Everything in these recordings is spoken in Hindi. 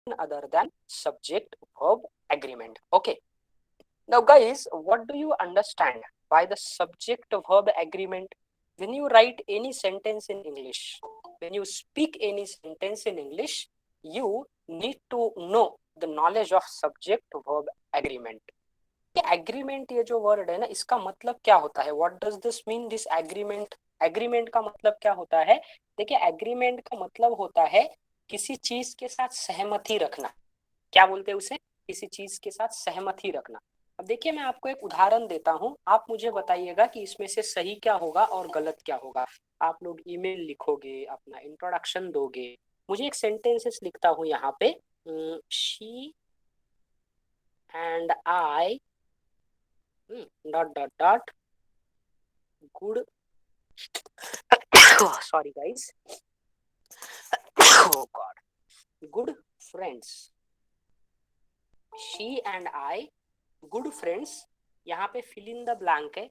other than subject verb agreement. Okay, now guys, what do you understand by the subject verb agreement? When you write any sentence in English, when you speak any sentence in English, you need to know the knowledge of subject verb agreement. Agreement ये जो वर्ड है ना, इसका मतलब क्या होता है? What does this mean, this agreement? Agreement का मतलब क्या होता है? देखिए, एग्रीमेंट का मतलब होता है किसी चीज के साथ सहमति रखना। क्या बोलते हैं उसे? किसी चीज के साथ सहमति रखना। अब देखिए, मैं आपको एक उदाहरण देता हूं, आप मुझे बताइएगा कि इसमें से सही क्या होगा और गलत क्या होगा। आप लोग ईमेल लिखोगे, अपना इंट्रोडक्शन दोगे। मुझे एक सेंटेंसेस लिखता हूं यहाँ पे। She and I dot good sorry guys oh god good friends, she and I good friends। यहाँ पे fill in the blank है।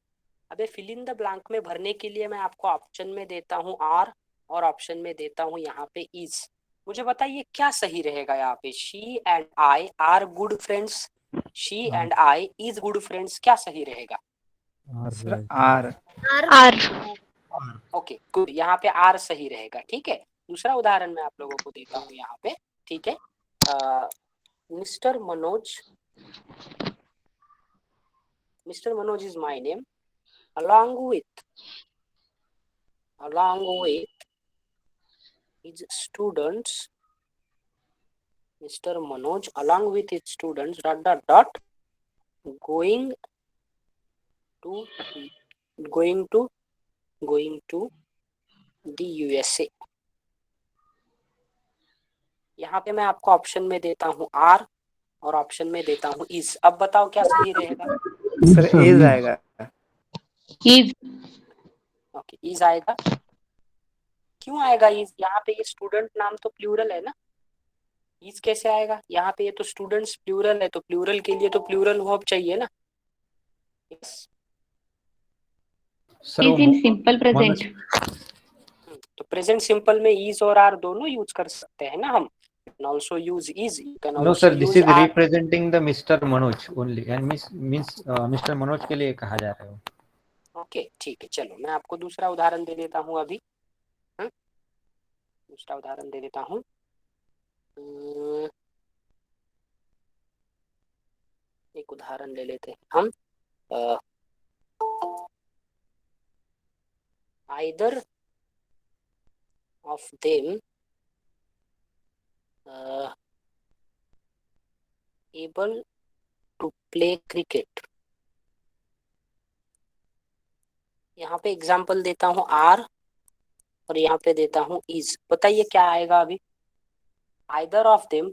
अबे fill in the blank में भरने के लिए मैं आपको ऑप्शन में देता हूँ आर, और ऑप्शन में देता हूँ यहाँ पे इज। मुझे बताइए क्या सही रहेगा यहाँ पे? She and I R good friends, she and I is good friends, क्या सही रहेगा? आर। आर। ओके गुड, यहाँ पे आर सही रहेगा। ठीक है, दूसरा उदाहरण मैं आप लोगों को देता हूँ यहाँ पे। ठीक है, mister Manoj, mister Manoj is my name, along with his students, Mr. Manoj along with his students going to going to the USA। यहाँ पे मैं आपको ऑप्शन में देता हूँ आर और ऑप्शन में देता हूँ इज। अब बताओ क्या सही रहेगा? सर इज आएगा। इज। ओके इज आएगा। क्यों आएगा इज? यहाँ पे ये स्टूडेंट नाम तो प्लूरल है ना, इज कैसे आएगा? यहाँ पे ये तो स्टूडेंट्स प्लूरल है, तो प्लूरल के लिए तो प्लूरल वर्ब चाहिए ना। yes? Is in simple present. तो प्रेजेंट सिंपल में इज और आर दोनों यूज कर सकते हैं ना हम। also use is, you can know also sir, this use is are। Representing the mister Manoj only and means mister Manoj के लिए कहा जा रहा है। ओके ठीक है, चलो मैं आपको दूसरा उदाहरण दे देता हूँ अभी। दूसरा उदाहरण दे देता हूँ। एक उदाहरण ले लेते हैं हम। either of them able to play cricket। यहाँ पे एग्जाम्पल देता हूँ आर और यहाँ पे देता हूँ इज। बताइए क्या आएगा अभी? either of them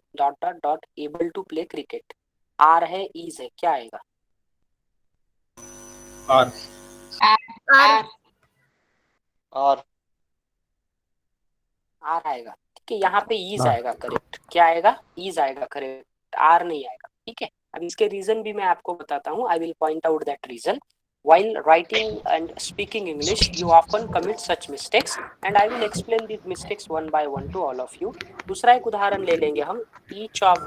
able to play cricket, are है इज है, क्या आएगा? आर। आर। और आर आएगा। ठीक है, यहाँ पे ईज आएगा करेक्ट। क्या आएगा? ईज आएगा करेक्ट, आर नहीं आएगा। ठीक है, अब इसके रीजन भी मैं आपको बताता हूँ। I will point out that reason. while writing and speaking English you often commit such mistakes and I will explain these mistakes one by one to all of you। दूसरा एक उदाहरण ले लेंगे हम। each of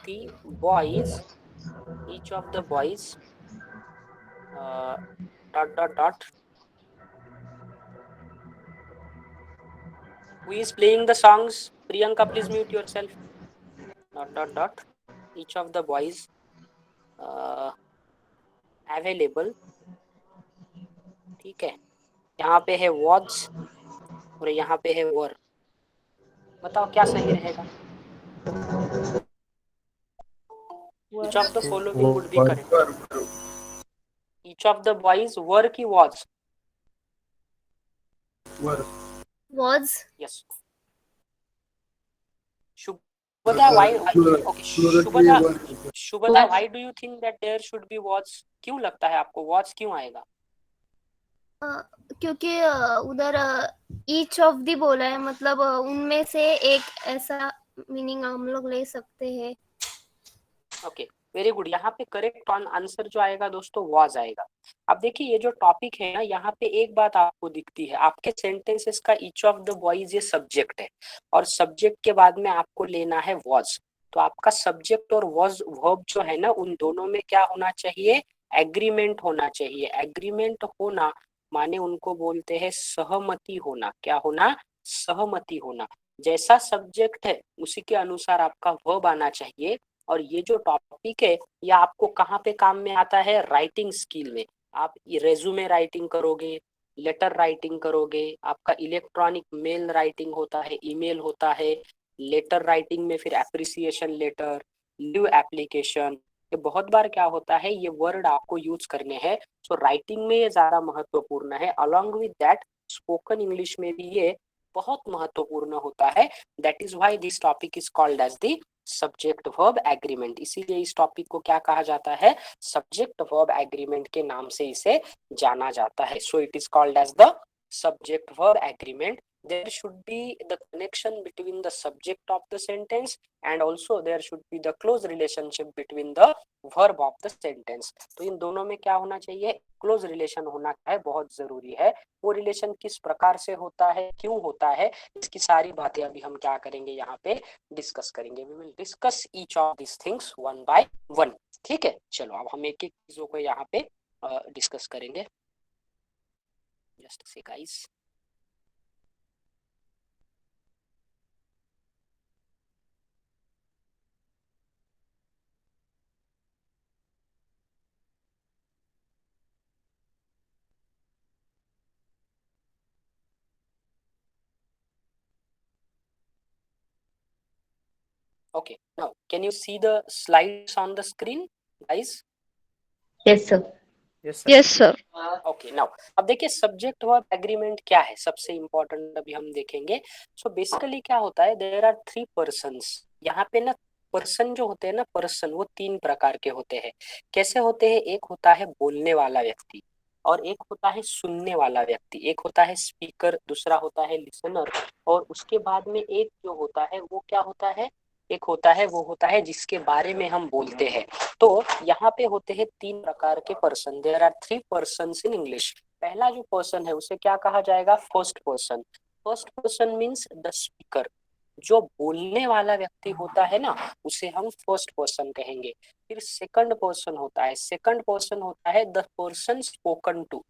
the boys dot who is playing the songs? Priyanka, please mute yourself। dot each of the boys available। ठीक है, यहाँ पे है was और यहाँ पे है were। बताओ क्या सही रहेगा? each of the following would be correct। each of the boys were की was? was। yes। Shubhada why okay Shubhada why do you think that there should be was? क्यों लगता है आपको was क्यों आएगा? क्योंकि उधर ईच ऑफ दी बोला है, मतलब उनमें से एक, ऐसा मीनिंग हम लोग ले सकते हैं। ओके वेरी गुड, यहाँ पे करेक्ट आंसर जो आएगा दोस्तों वॉज आएगा। अब देखिए ये जो टॉपिक है ना, यहाँ पे एक बात आपको दिखती है, आपके सेंटेंसेस का ईच ऑफ द बॉयज ये सब्जेक्ट है, और सब्जेक्ट के बाद में आपको लेना है वॉज। तो आपका सब्जेक्ट और वॉज वर्ब जो है ना, उन दोनों में क्या होना चाहिए, एग्रीमेंट होना चाहिए। एग्रीमेंट होना माने उनको बोलते हैं सहमति होना। क्या होना, सहमति होना। जैसा सब्जेक्ट है उसी के अनुसार आपका वर्ब आना चाहिए। और ये जो टॉपिक है ये आपको कहाँ पे काम में आता है, राइटिंग स्किल में। आप रेज्यूमे राइटिंग करोगे, लेटर राइटिंग करोगे, आपका इलेक्ट्रॉनिक मेल राइटिंग होता है, ईमेल होता है, लेटर राइटिंग में फिर एप्रिसिएशन लेटर, लीव एप्लीकेशन, ये बहुत बार क्या होता है, ये वर्ड आपको यूज करने हैं। सो राइटिंग में ये ज्यादा महत्वपूर्ण है। Along with that spoken English में भी ये बहुत महत्वपूर्ण होता है। That is why this topic is called as the subject verb agreement. इसीलिए इस टॉपिक को क्या कहा जाता है, सब्जेक्ट वर्ब एग्रीमेंट के नाम से इसे जाना जाता है। So it is called as the subject verb agreement. There should be the connection between the subject of the sentence, and also there should be the close relationship between the verb of the sentence. तो इन दोनों में क्या होना चाहिए, क्लोज रिलेशन होना है, बहुत जरूरी है। वो रिलेशन किस प्रकार से होता है, क्यों होता है, इसकी सारी बातें अभी हम क्या करेंगे, यहाँ पे डिस्कस करेंगे। We will discuss each of this things one by one. ठीक है, चलो अब हम एक एक चीजों को यहाँ पे डिस्कस करेंगे। Just say guys, okay, now can you see the slides on the screen guys? Yes, sir. Yes sir. Okay, now अब देखिए सब्जेक्ट वर्ब एग्रीमेंट क्या है, सबसे इंपॉर्टेंट अभी हम देखेंगे। सो बेसिकली क्या होता है, देयर आर 3 पर्सन्स। यहाँ पे ना पर्सन जो होते हैं ना, पर्सन वो 3 प्रकार के होते हैं। कैसे होते हैं, एक होता है बोलने वाला व्यक्ति, और एक होता है सुनने वाला व्यक्ति, एक होता है स्पीकर, दूसरा होता है लिसनर, और उसके बाद में एक जो होता है वो क्या होता है, एक होता है वो होता है जिसके बारे में हम बोलते हैं। तो यहाँ पे होते हैं 3 प्रकार के person. There are 3 persons in English. पहला जो पर्सन है उसे क्या कहा जाएगा, first person. First person means the speaker. जो बोलने वाला व्यक्ति होता है ना, उसे हम फर्स्ट पर्सन कहेंगे। फिर सेकंड पर्सन होता है, सेकंड पर्सन होता है द पर्सन स्पोकन टू।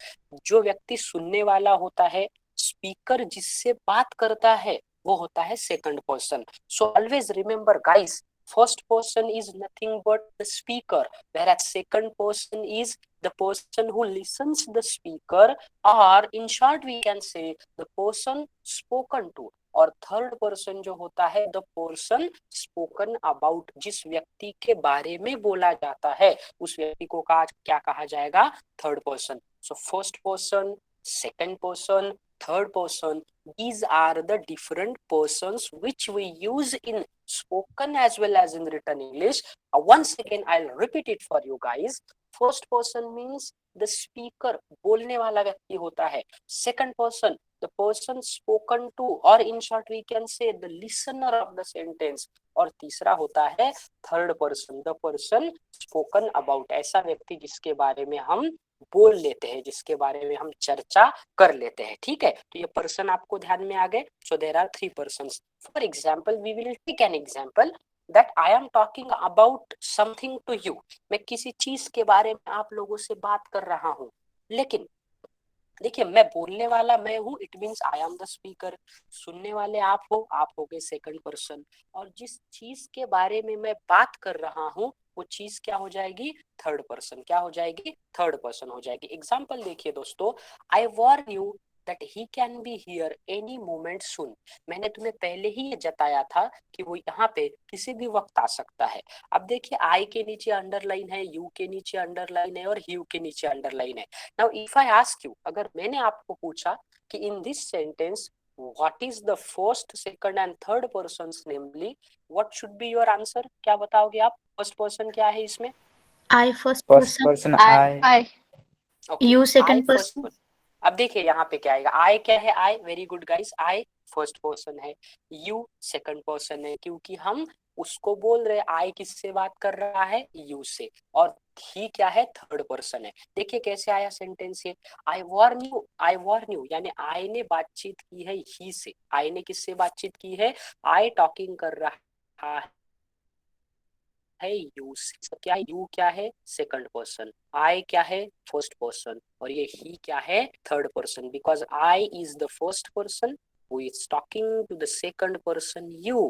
जो व्यक्ति सुनने वाला होता है, स्पीकर जिससे बात करता है, वो होता है second person. So always remember guys, first person is nothing but the speaker, whereas second person is the person who listens the speaker, or in short we can say the person spoken to। और थर्ड पर्सन जो होता है द पर्सन स्पोकन अबाउट, जिस व्यक्ति के बारे में बोला जाता है उस व्यक्ति को क्या कहा जाएगा, third person. So first person, second person, third person, these are the different persons which we use in spoken as well as in written English. Once again I'll repeat it for you guys. First person means the speaker, बोलने वाला व्यक्ति होता है। Second person, the person spoken to, or in short we can say the listener of the sentence। और तीसरा होता है third person, the person spoken about, ऐसा व्यक्ति जिसके बारे में हम बोल लेते हैं, जिसके बारे में हम चर्चा कर लेते हैं। ठीक है, तो ये पर्सन आपको ध्यान में आ गए। So there are 3 persons. For example we will take an example that I am talking about something to you. मैं किसी चीज के बारे में आप लोगों से बात कर रहा हूँ, लेकिन देखिए मैं बोलने वाला मैं हूँ, it means I am the speaker. सुनने वाले आप हो गए सेकंड पर्सन, और जिस चीज के बारे में मैं बात कर रहा हूँ वो चीज क्या हो जाएगी, थर्ड पर्सन। क्या हो जाएगी, थर्ड पर्सन हो जाएगी। एग्जाम्पल देखिए दोस्तों, I warn you that he can be here any moment सुन। मैंने तुम्हें पहले ही ये जताया था कि वो यहाँ पे किसी भी वक्त आ सकता है। अब देखिए आई के नीचे अंडरलाइन है, यू के नीचे अंडरलाइन है, और यू के नीचे अंडरलाइन है। Now if I ask you, अगर मैंने आपको पूछा कि in this sentence what is the first, second and third persons namely, what should be your answer, क्या बताओगे आप? फर्स्ट पर्सन क्या है इसमें? I first First person. person I. I. Okay, You I second first person. person। अब देखिए यहाँ पे क्या आएगा, आई क्या है, आई, वेरी गुड गाइस, आई फर्स्ट पर्सन है, यू सेकंड पर्सन है, क्योंकि हम उसको बोल रहे आई किससे बात कर रहा है, यू से, और ही क्या है, थर्ड पर्सन है। देखिए कैसे आया सेंटेंस ये, आई वार्न यू यानी आई ने बातचीत की है ही से, आई ने किससे बातचीत की है, आई टॉकिंग कर रहा है यू से। तो क्या यू क्या है, सेकंड पर्सन, आई क्या है, फर्स्ट पर्सन, और ये ही क्या है, third person, because I is the first person who is talking to the second person you,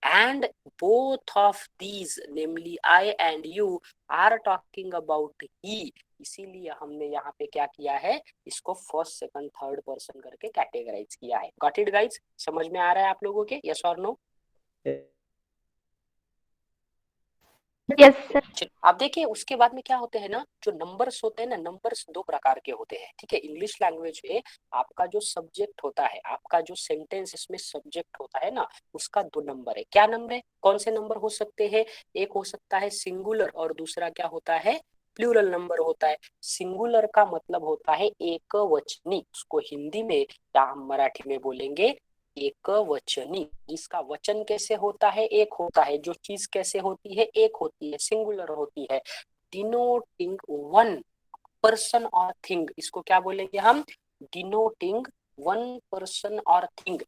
and both of these namely I and you are talking about he, इसीलिए हमने यहाँ पे क्या किया है, इसको फर्स्ट सेकंड थर्ड पर्सन करके कैटेगराइज किया है। गॉट इट गाइस, समझ में आ रहा है आप लोगों के, यस और नो? Yes sir. अब देखिए उसके बाद में क्या होते हैं ना, जो नंबर्स होते हैं ना, नंबर्स दो प्रकार के होते हैं, ठीक है। इंग्लिश लैंग्वेज में आपका जो सब्जेक्ट होता है, आपका जो सेंटेंस इसमें सब्जेक्ट होता है ना, उसका दो नंबर है। क्या नंबर है, कौन से नंबर हो सकते हैं, एक हो सकता है सिंगुलर और दूसरा क्या होता है, प्लूरल नंबर होता है। सिंगुलर का मतलब होता है एक वचनी, उसको हिंदी में या हम मराठी में बोलेंगे एक वचनी, जिसका वचन कैसे होता है, एक होता है, जो चीज कैसे होती है, एक होती है, सिंगुलर होती है, डिनोटिंग वन पर्सन और थिंग, इसको क्या बोलेंगे हम, डिनोटिंग वन पर्सन और थिंग।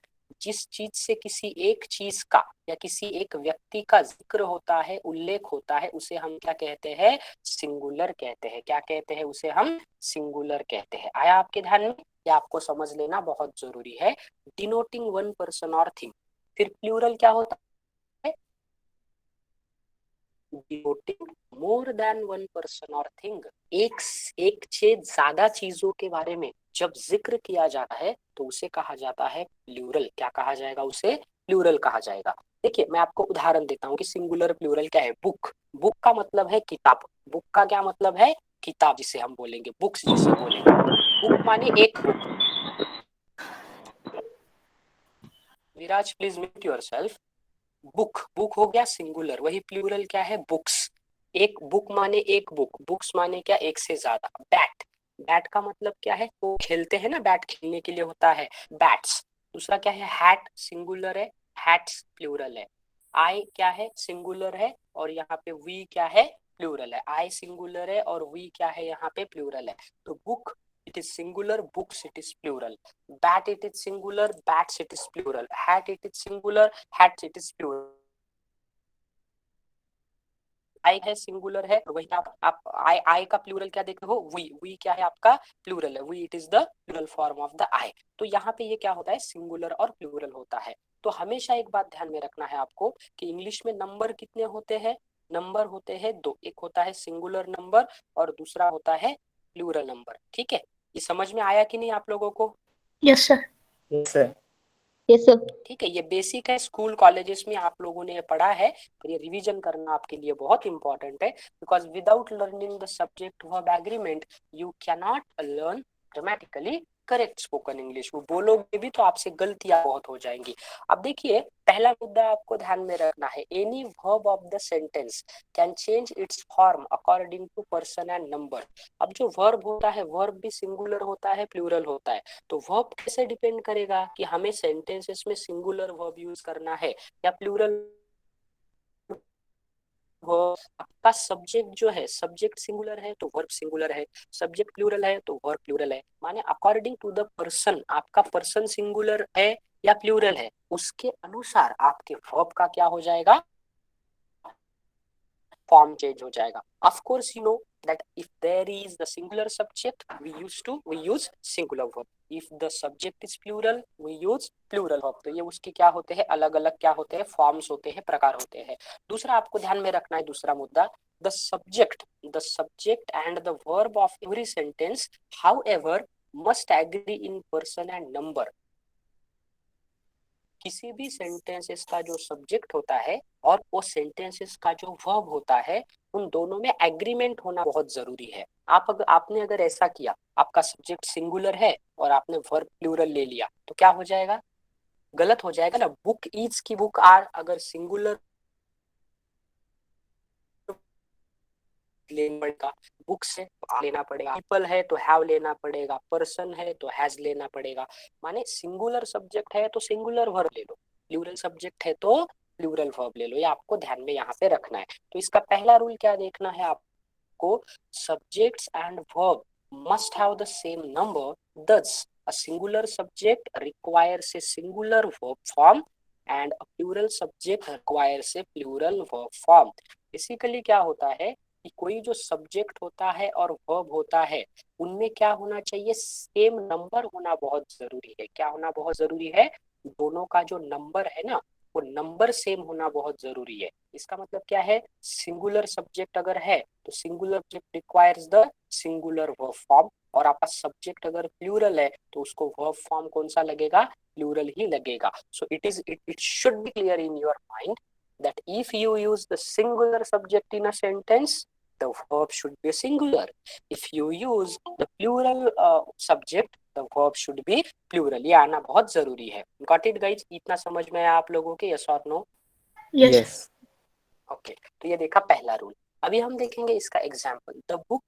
जिस चीज से किसी एक चीज का या किसी एक व्यक्ति का जिक्र होता है, उल्लेख होता है, उसे हम क्या कहते हैं, सिंगुलर कहते हैं। क्या कहते हैं, उसे हम सिंगुलर कहते हैं। आया आपके ध्यान में, ये आपको समझ लेना बहुत जरूरी है, डिनोटिंग वन पर्सन और थिंग। फिर प्लूरल क्या होता है, denoting more than one person और थिंग। एक से ज्यादा चीजों के बारे में जब जिक्र किया जाता है तो उसे कहा जाता है प्लूरल। क्या कहा जाएगा, उसे प्लूरल कहा जाएगा। देखिए मैं आपको उदाहरण देता हूँ कि सिंगुलर प्लूरल क्या है। बुक, बुक का मतलब है किताब, बुक का क्या मतलब है, किताब, जिसे हम बोलेंगे बुक्स, जिसे बोलेंगे बुक माने एक book. Viraj please mute yourself. Book, book हो गया सिंगुलर, वही प्लूरल क्या है, बुक्स। एक बुक माने एक बुक, बुक्स माने क्या, एक से ज्यादा। बैट, बैट का मतलब क्या है, वो खेलते हैं ना, बैट खेलने के लिए होता है, बैट्स। दूसरा क्या है, हैट, सिंगुलर है, हैट्स प्लूरल है। आई क्या है, सिंगुलर है, और यहाँ पे वी क्या है, प्लूरल है। आई सिंगुलर है और वी क्या है, यहाँ पे प्लूरल है। तो book it is singular, books it is plural. Bat it is singular, bats it is plural. Hat it is singular, hats it is plural. I है, सिंगुलर है, वही आप आई का प्लूरल क्या देखते हो, वी, वी क्या है आपका, प्लूरल है, we it is the plural form of the I. तो यहाँ पे ये क्या होता है, सिंगुलर और प्लूरल होता है। तो हमेशा एक बात ध्यान में रखना है आपको कि इंग्लिश में नंबर कितने होते हैं, नंबर होते हैं दो, एक होता है सिंगुलर नंबर और दूसरा होता है प्लूरल नंबर। ठीक है, ये समझ में आया कि नहीं आप लोगों को? Yes sir. Yes sir. Yes sir. ठीक है, ये बेसिक है, स्कूल कॉलेजेस में आप लोगों ने पढ़ा है, पर ये रिवीजन करना आपके लिए बहुत इंपॉर्टेंट है, because without learning the subject verb agreement you can not learn grammatically correct spoken English. वो बोलोगे भी तो आपसे गलतियां बहुत हो जाएंगी। अब देखिए पहला मुद्दा आपको ध्यान में रखना है, any verb of the sentence can change its form according to person and number. अब जो वर्ब होता है, वर्ब भी सिंगुलर होता है, प्लूरल होता है। तो वर्ब कैसे डिपेंड करेगा कि हमें सेंटेंसेस में सिंगुलर वर्ब यूज करना है या प्लूरल। आपका सब्जेक्ट जो है, सब्जेक्ट सिंगुलर है तो वर्ब सिंगुलर है, सब्जेक्ट प्लूरल है तो वर्ब प्लूरल है। माने अकॉर्डिंग टू द पर्सन, आपका पर्सन सिंगुलर है या प्लूरल है, उसके अनुसार आपके वर्ब का क्या हो जाएगा, फॉर्म चेंज हो जाएगा। Of course you know that if there is the singular subject we use singular verb, if the subject is plural we use plural verb। तो ये उसके क्या होते हैं, अलग अलग क्या होते हैं, फॉर्म्स होते हैं, प्रकार होते हैं। दूसरा आपको ध्यान में रखना है, दूसरा मुद्दा, the subject and the verb of every sentence however must agree in person and number। किसी भी सेंटेंसेस का जो सब्जेक्ट होता है और वो सेंटेंसेस का जो वर्ब होता है, उन दोनों में एग्रीमेंट होना बहुत जरूरी है। आपने अगर ऐसा किया, आपका सब्जेक्ट सिंगुलर है और आपने वर्ब प्लूरल ले लिया, तो क्या हो जाएगा, गलत हो जाएगा ना। बुक इज की बुक आर अगर सिंगुलर लेना पड़ेगा, बुक से लेना पड़ेगा, पीपल है तो हैव लेना पड़ेगा, पर्सन है तो हैज लेना पड़ेगा। माने सिंगुलर सब्जेक्ट है तो सिंगुलर वर्ब ले लो, प्लूरल सब्जेक्ट है तो प्लूरल वर्ब ले लो, ये आपको ध्यान में यहाँ पे रखना है। तो इसका पहला रूल क्या देखना है आपको, subjects and verb must have the same number, thus a singular subject requires a singular verb form and a plural subject requires a plural verb form। Basically क्या होता है कि कोई जो सब्जेक्ट होता है और वर्ब होता है उनमें क्या होना चाहिए, सेम नंबर होना बहुत जरूरी है। क्या होना बहुत जरूरी है, दोनों का जो नंबर है ना वो नंबर सेम होना बहुत जरूरी है। इसका मतलब क्या है, सिंगुलर सब्जेक्ट अगर है तो singular subject requires the singular verb form, और आपका सब्जेक्ट अगर प्लूरल है तो उसको वर्ब फॉर्म कौन सा लगेगा, प्लूरल ही लगेगा। So it should be clear in your mind that if you use the singular subject in a sentence, the verb should be singular. If you use the plural subject, the verb should be plural। ये आना बहुत जरूरी है। Got it guys? इतना समझ में आया आप लोगों के, yes or no? Yes. Okay, तो ये देखा पहला रूल। अभी हम देखेंगे इसका example, the book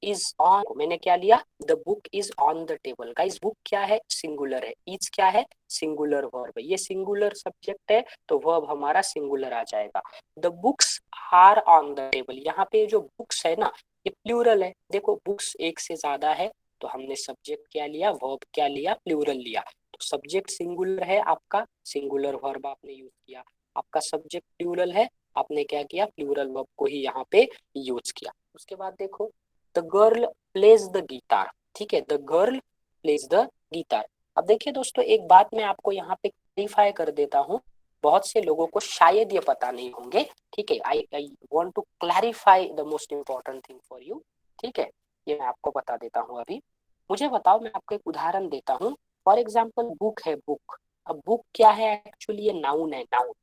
is on, मैंने क्या लिया, the book is on the table. Guys book क्या है, सिंगुलर है, इज क्या है, सिंगुलर वर्ब है, ये सिंगुलर सब्जेक्ट है तो वर्ब हमारा सिंगुलर आ जाएगा। The books are on the table, यहाँ पे जो बुक्स है ना ये प्लूरल है। देखो बुक्स एक से ज्यादा है तो हमने सब्जेक्ट क्या लिया, वर्ब क्या लिया, प्लूरल लिया। तो सब्जेक्ट सिंगुलर है आपका, सिंगुलर वर्ब आपने यूज किया। आपका सब्जेक्ट प्लूरल है, आपने क्या किया, प्लूरल वर्ब को ही यहाँ पे यूज किया। उसके बाद देखो the girl pledge the guitar, ठीक है, the girl pledge the guitar. अब देखिए दोस्तों एक बात मैं आपको यहाँ पे क्लैरिफाई कर देता हूँ, बहुत से लोगों को शायद ये पता नहीं होंगे, ठीक है, I want to clarify the most important thing for you, ठीक है, ये मैं आपको बता देता हूँ। अभी मुझे बताओ, मैं आपको एक उदाहरण देता हूँ। फॉर एग्जाम्पल बुक है, बुक, अब बुक क्या है, एक्चुअली ये नाउन है, नाउन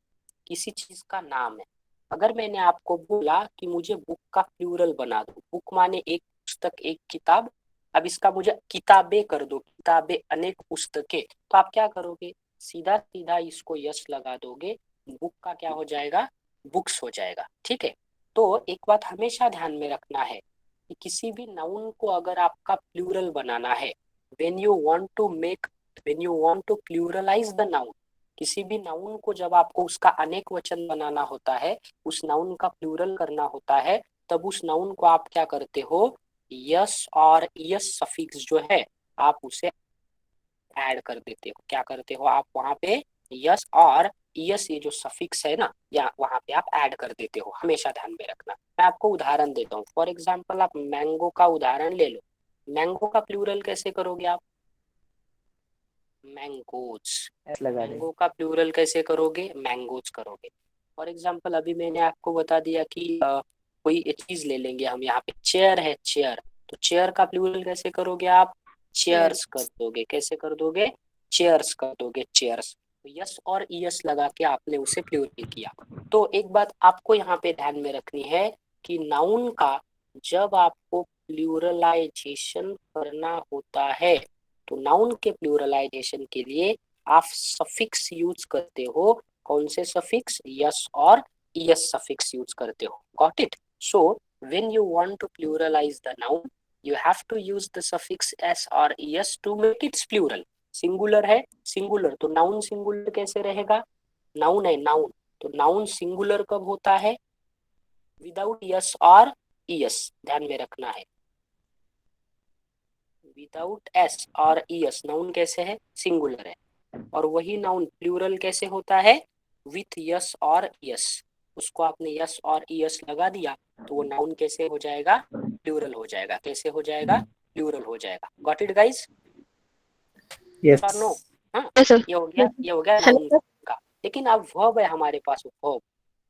किसी चीज का नाम है। अगर मैंने आपको बोला कि मुझे बुक का प्लूरल बना दो, बुक माने एक पुस्तक, एक किताब, अब इसका मुझे किताबें कर दो, किताबें अनेक पुस्तकें, तो आप क्या करोगे, सीधा सीधा इसको यस लगा दोगे, बुक का क्या हो जाएगा, बुक्स हो जाएगा। ठीक है, तो एक बात हमेशा ध्यान में रखना है कि किसी भी नाउन को अगर आपका प्लूरल बनाना है, when you want to make, when you want to pluralize the noun, किसी भी नाउन को जब आपको उसका अनेक वचन बनाना होता है, उस नाउन का प्लूरल करना होता है, तब उस नाउन को आप क्या करते हो, यस और यस सफिक्स जो है आप उसे ऐड कर देते हो। क्या करते हो आप वहां पे, यस और यस ये जो सफिक्स है ना, या वहां पे आप ऐड कर देते हो, हमेशा ध्यान में रखना। मैं आपको उदाहरण देता हूँ, फॉर एग्जाम्पल आप मैंगो का उदाहरण ले लो। मैंगो का प्लूरल कैसे करोगे आप, मैंगोज। मैंगो का प्लूरल कैसे करोगे, मैंगोज करोगे। फॉर एग्जाम्पल अभी मैंने आपको बता दिया कि कोई चीज ले लेंगे हम, यहाँ पे चेयर है, चेयर, तो चेयर का प्लूरल कैसे करोगे आप, चेयर्स कर दोगे। कैसे कर दोगे, चेयर्स कर दोगे, चेयर्स। तो यस और यस लगा के आपने उसे प्लूरल किया। तो एक बात आपको यहाँ पे ध्यान में रखनी है कि नाउन का जब आपको प्लूरलाइजेशन करना होता है तो नाउन के प्लूरलाइजेशन के लिए आप सफिक्स यूज करते हो। कौन से सफिक्स, यस और यस सफिक्स यूज करते हो। Got it? So when you want to pluralize the noun you have to use the suffix s or es to make its plural। Singular है, सिंगुलर तो नाउन सिंगुलर कैसे रहेगा, नाउन है, नाउन तो नाउन सिंगुलर कब होता है, विदाउट यस और es, ध्यान में रखना है, विदाउट एस और ईएस नाउन कैसे है, सिंगुलर है। और वही नाउन प्लूरल कैसे होता है, विथ यस और यस, उसको आपने यस और यस लगा दिया तो वो नाउन कैसे हो जाएगा, प्लूरल हो जाएगा। कैसे हो जाएगा, प्लूरल हो जाएगा। Got it guys? यस और नो? हाँ, Yes, sir. ये हो गया, ये हो गया Hello, नाउन sir. का। लेकिन अब वर्ब है हमारे पास, वर्ब।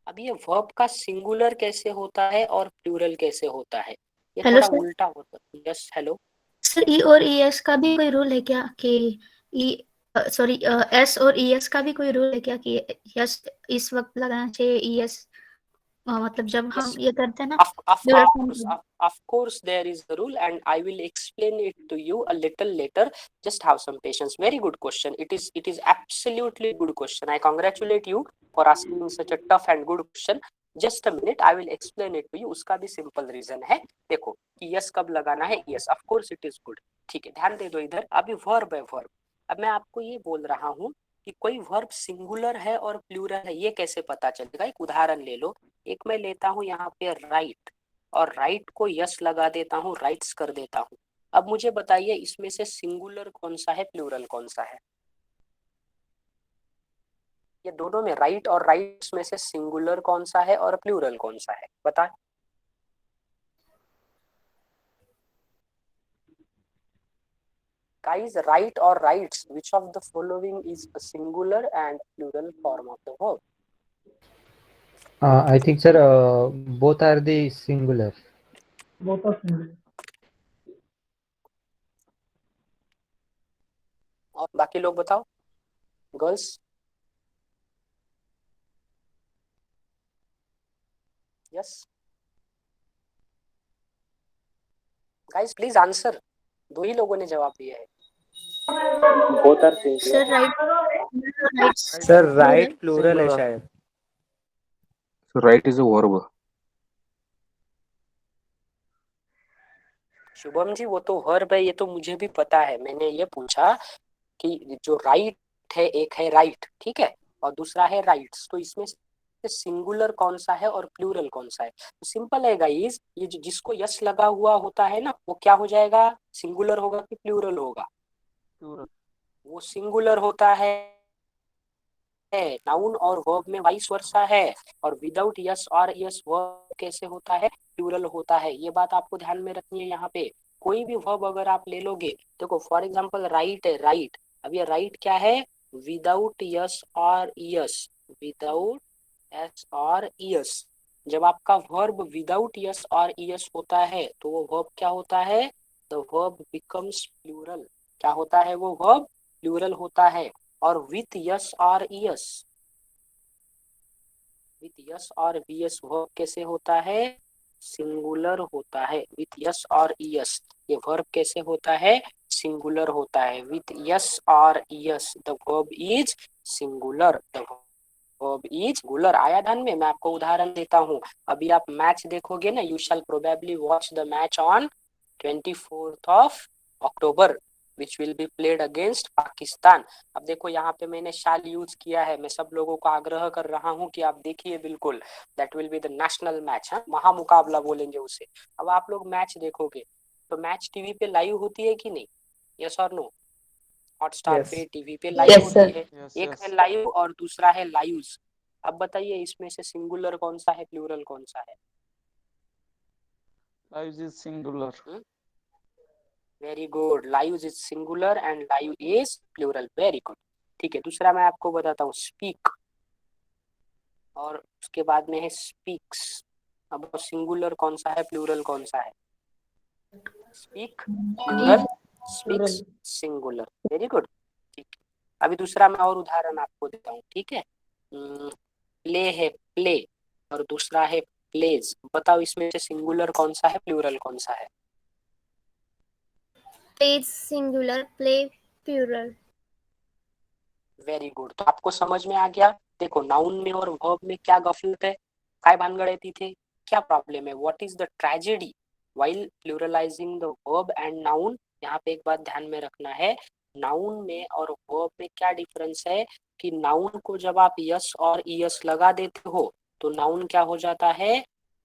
अब ये वर्ब का सिंगुलर कैसे होता है और प्लूरल कैसे होता है, ये Hello, थोड़ा sir. उल्टा होता है। Yes, hello. सर ई और ई एस का भी कोई रूल है क्या कि ई, सॉरी, एस और ई एस का भी कोई रूल है क्या कि यस इस वक्त लगाना चाहिए, ई एस मतलब जब Yes, हम ये करते हैं ना of plural course, of course there is a rule and I will explain it to you a little later. Just have some patience. Very good question. It is absolutely good question. I congratulate you for asking such a tough and good question. Just a minute, I will explain it to you. उसका भी simple reason है। देखो कि yes कब लगाना है, yes of course it is good। ठीक है, ध्यान दे दो इधर। अभी verb है, verb। अब मैं आपको ये बोल रहा हूँ कि कोई वर्ब सिंगुलर है और प्लूरल है, ये कैसे पता चलेगा? एक उदाहरण ले लो। एक मैं लेता हूँ यहाँ पे राइट, और राइट को यस लगा देता हूँ, राइट्स कर देता हूँ। अब मुझे बताइए इसमें से सिंगुलर कौन सा है, प्लूरल कौन सा है? ये दोनों में, राइट और राइट्स में से सिंगुलर कौन सा है और प्लूरल कौन सा है, बता। Guys, right or rights, which of the following is a singular and plural form of the verb? I think, sir, both are the singular. Both are singular. और बाकी लोग बताओ, girls. Yes guys, please answer. दो ही लोगों ने जवाब दिया है। Both are sir singular. Right sir right plural है शायद। So right is a verb. Shubham ji, वो तो वर्ब है, ये तो मुझे भी पता है। मैंने ये पूछा कि जो राइट है, एक है राइट, ठीक है, और दूसरा है राइट्स, तो इसमें से सिंगुलर कौन सा है और प्लूरल कौन सा है? तो सिंपल है गाइस, ये जिसको यस लगा हुआ होता है ना, वो क्या हो जाएगा, सिंगुलर होगा कि प्लूरल होगा? वो सिंगुलर होता है। नाउन और वर्ब में वाइस वर्सा है। और विदाउट यस और यस वर्ब कैसे होता है, प्लूरल होता है। ये बात आपको ध्यान में रखनी है। यहाँ पे कोई भी वर्ब अगर आप ले लोगे, देखो फॉर एग्जांपल राइट है, राइट, अब ये राइट क्या है, विदाउट यस और यस, विदाउट एस और यस। जब आपका वर्ब विदाउट यस और यस होता है तो वो वर्ब क्या होता है, द वर्ब बिकम्स प्लूरल। क्या होता है, वो वर्ब प्लूरल होता है। और विथ यस और यस, विथ यस और वीएस वर्ब कैसे होता है, सिंगुलर होता है। विथ यस और यस, ये वर्ब कैसे होता है, सिंगुलर होता है। विथ यस और yes the verb is singular, the verb is singular. आया ध्यान में? मैं आपको उदाहरण देता हूँ। अभी आप मैच देखोगे ना, you shall probably watch the match on 24th of October which will be played against Pakistan. अब देखो यहाँ पे मैंने शाल यूज किया है। मैं सब लोगों को आग्रह कर रहा हूँ कि आप देखिए बिल्कुल, that will be the national match, महामुकाबला बोलेंगे उसे। अब आप लोग मैच देखोगे तो मैच टीवी पे लाइव होती है कि नहीं, यस और नो? Hotstar Yes. पे, टीवी पे लाइव Yes, होती sir. है। एक है लाइव और दूसरा है लाइव्स। अब बताइए इसमें से सिंगुलर कौन सा है, प्लूरल कौन सा है? Lives is singular. Very good, live is singular and live is plural. Very good. ठीक है, दूसरा मैं आपको बताता हूँ, स्पीक, और उसके बाद में है स्पीक्स। अब सिंगुलर कौन सा है, प्लूरल कौन सा है? Speak plural, speaks singular. Very good. ठीक है, अभी दूसरा मैं और उदाहरण आपको देता हूँ, ठीक है। प्ले है प्ले, और दूसरा है प्लेज। बताओ इसमें से सिंगुलर कौन सा है, प्लूरल कौन सा है? Plays singular, play plural. Very good, तो आपको समझ में आ गया। देखो नाउन में और वर्ब में क्या गफलत है, काय भानगड़ती थे, क्या प्रॉब्लम है, what is the tragedy while pluralising the verb and noun. यहाँ पे एक बात ध्यान में रखना है, नाउन में और वर्ब में क्या डिफरेंस है, कि नाउन को जब आप यस और ईएस लगा देते हो तो नाउन क्या हो जाता है,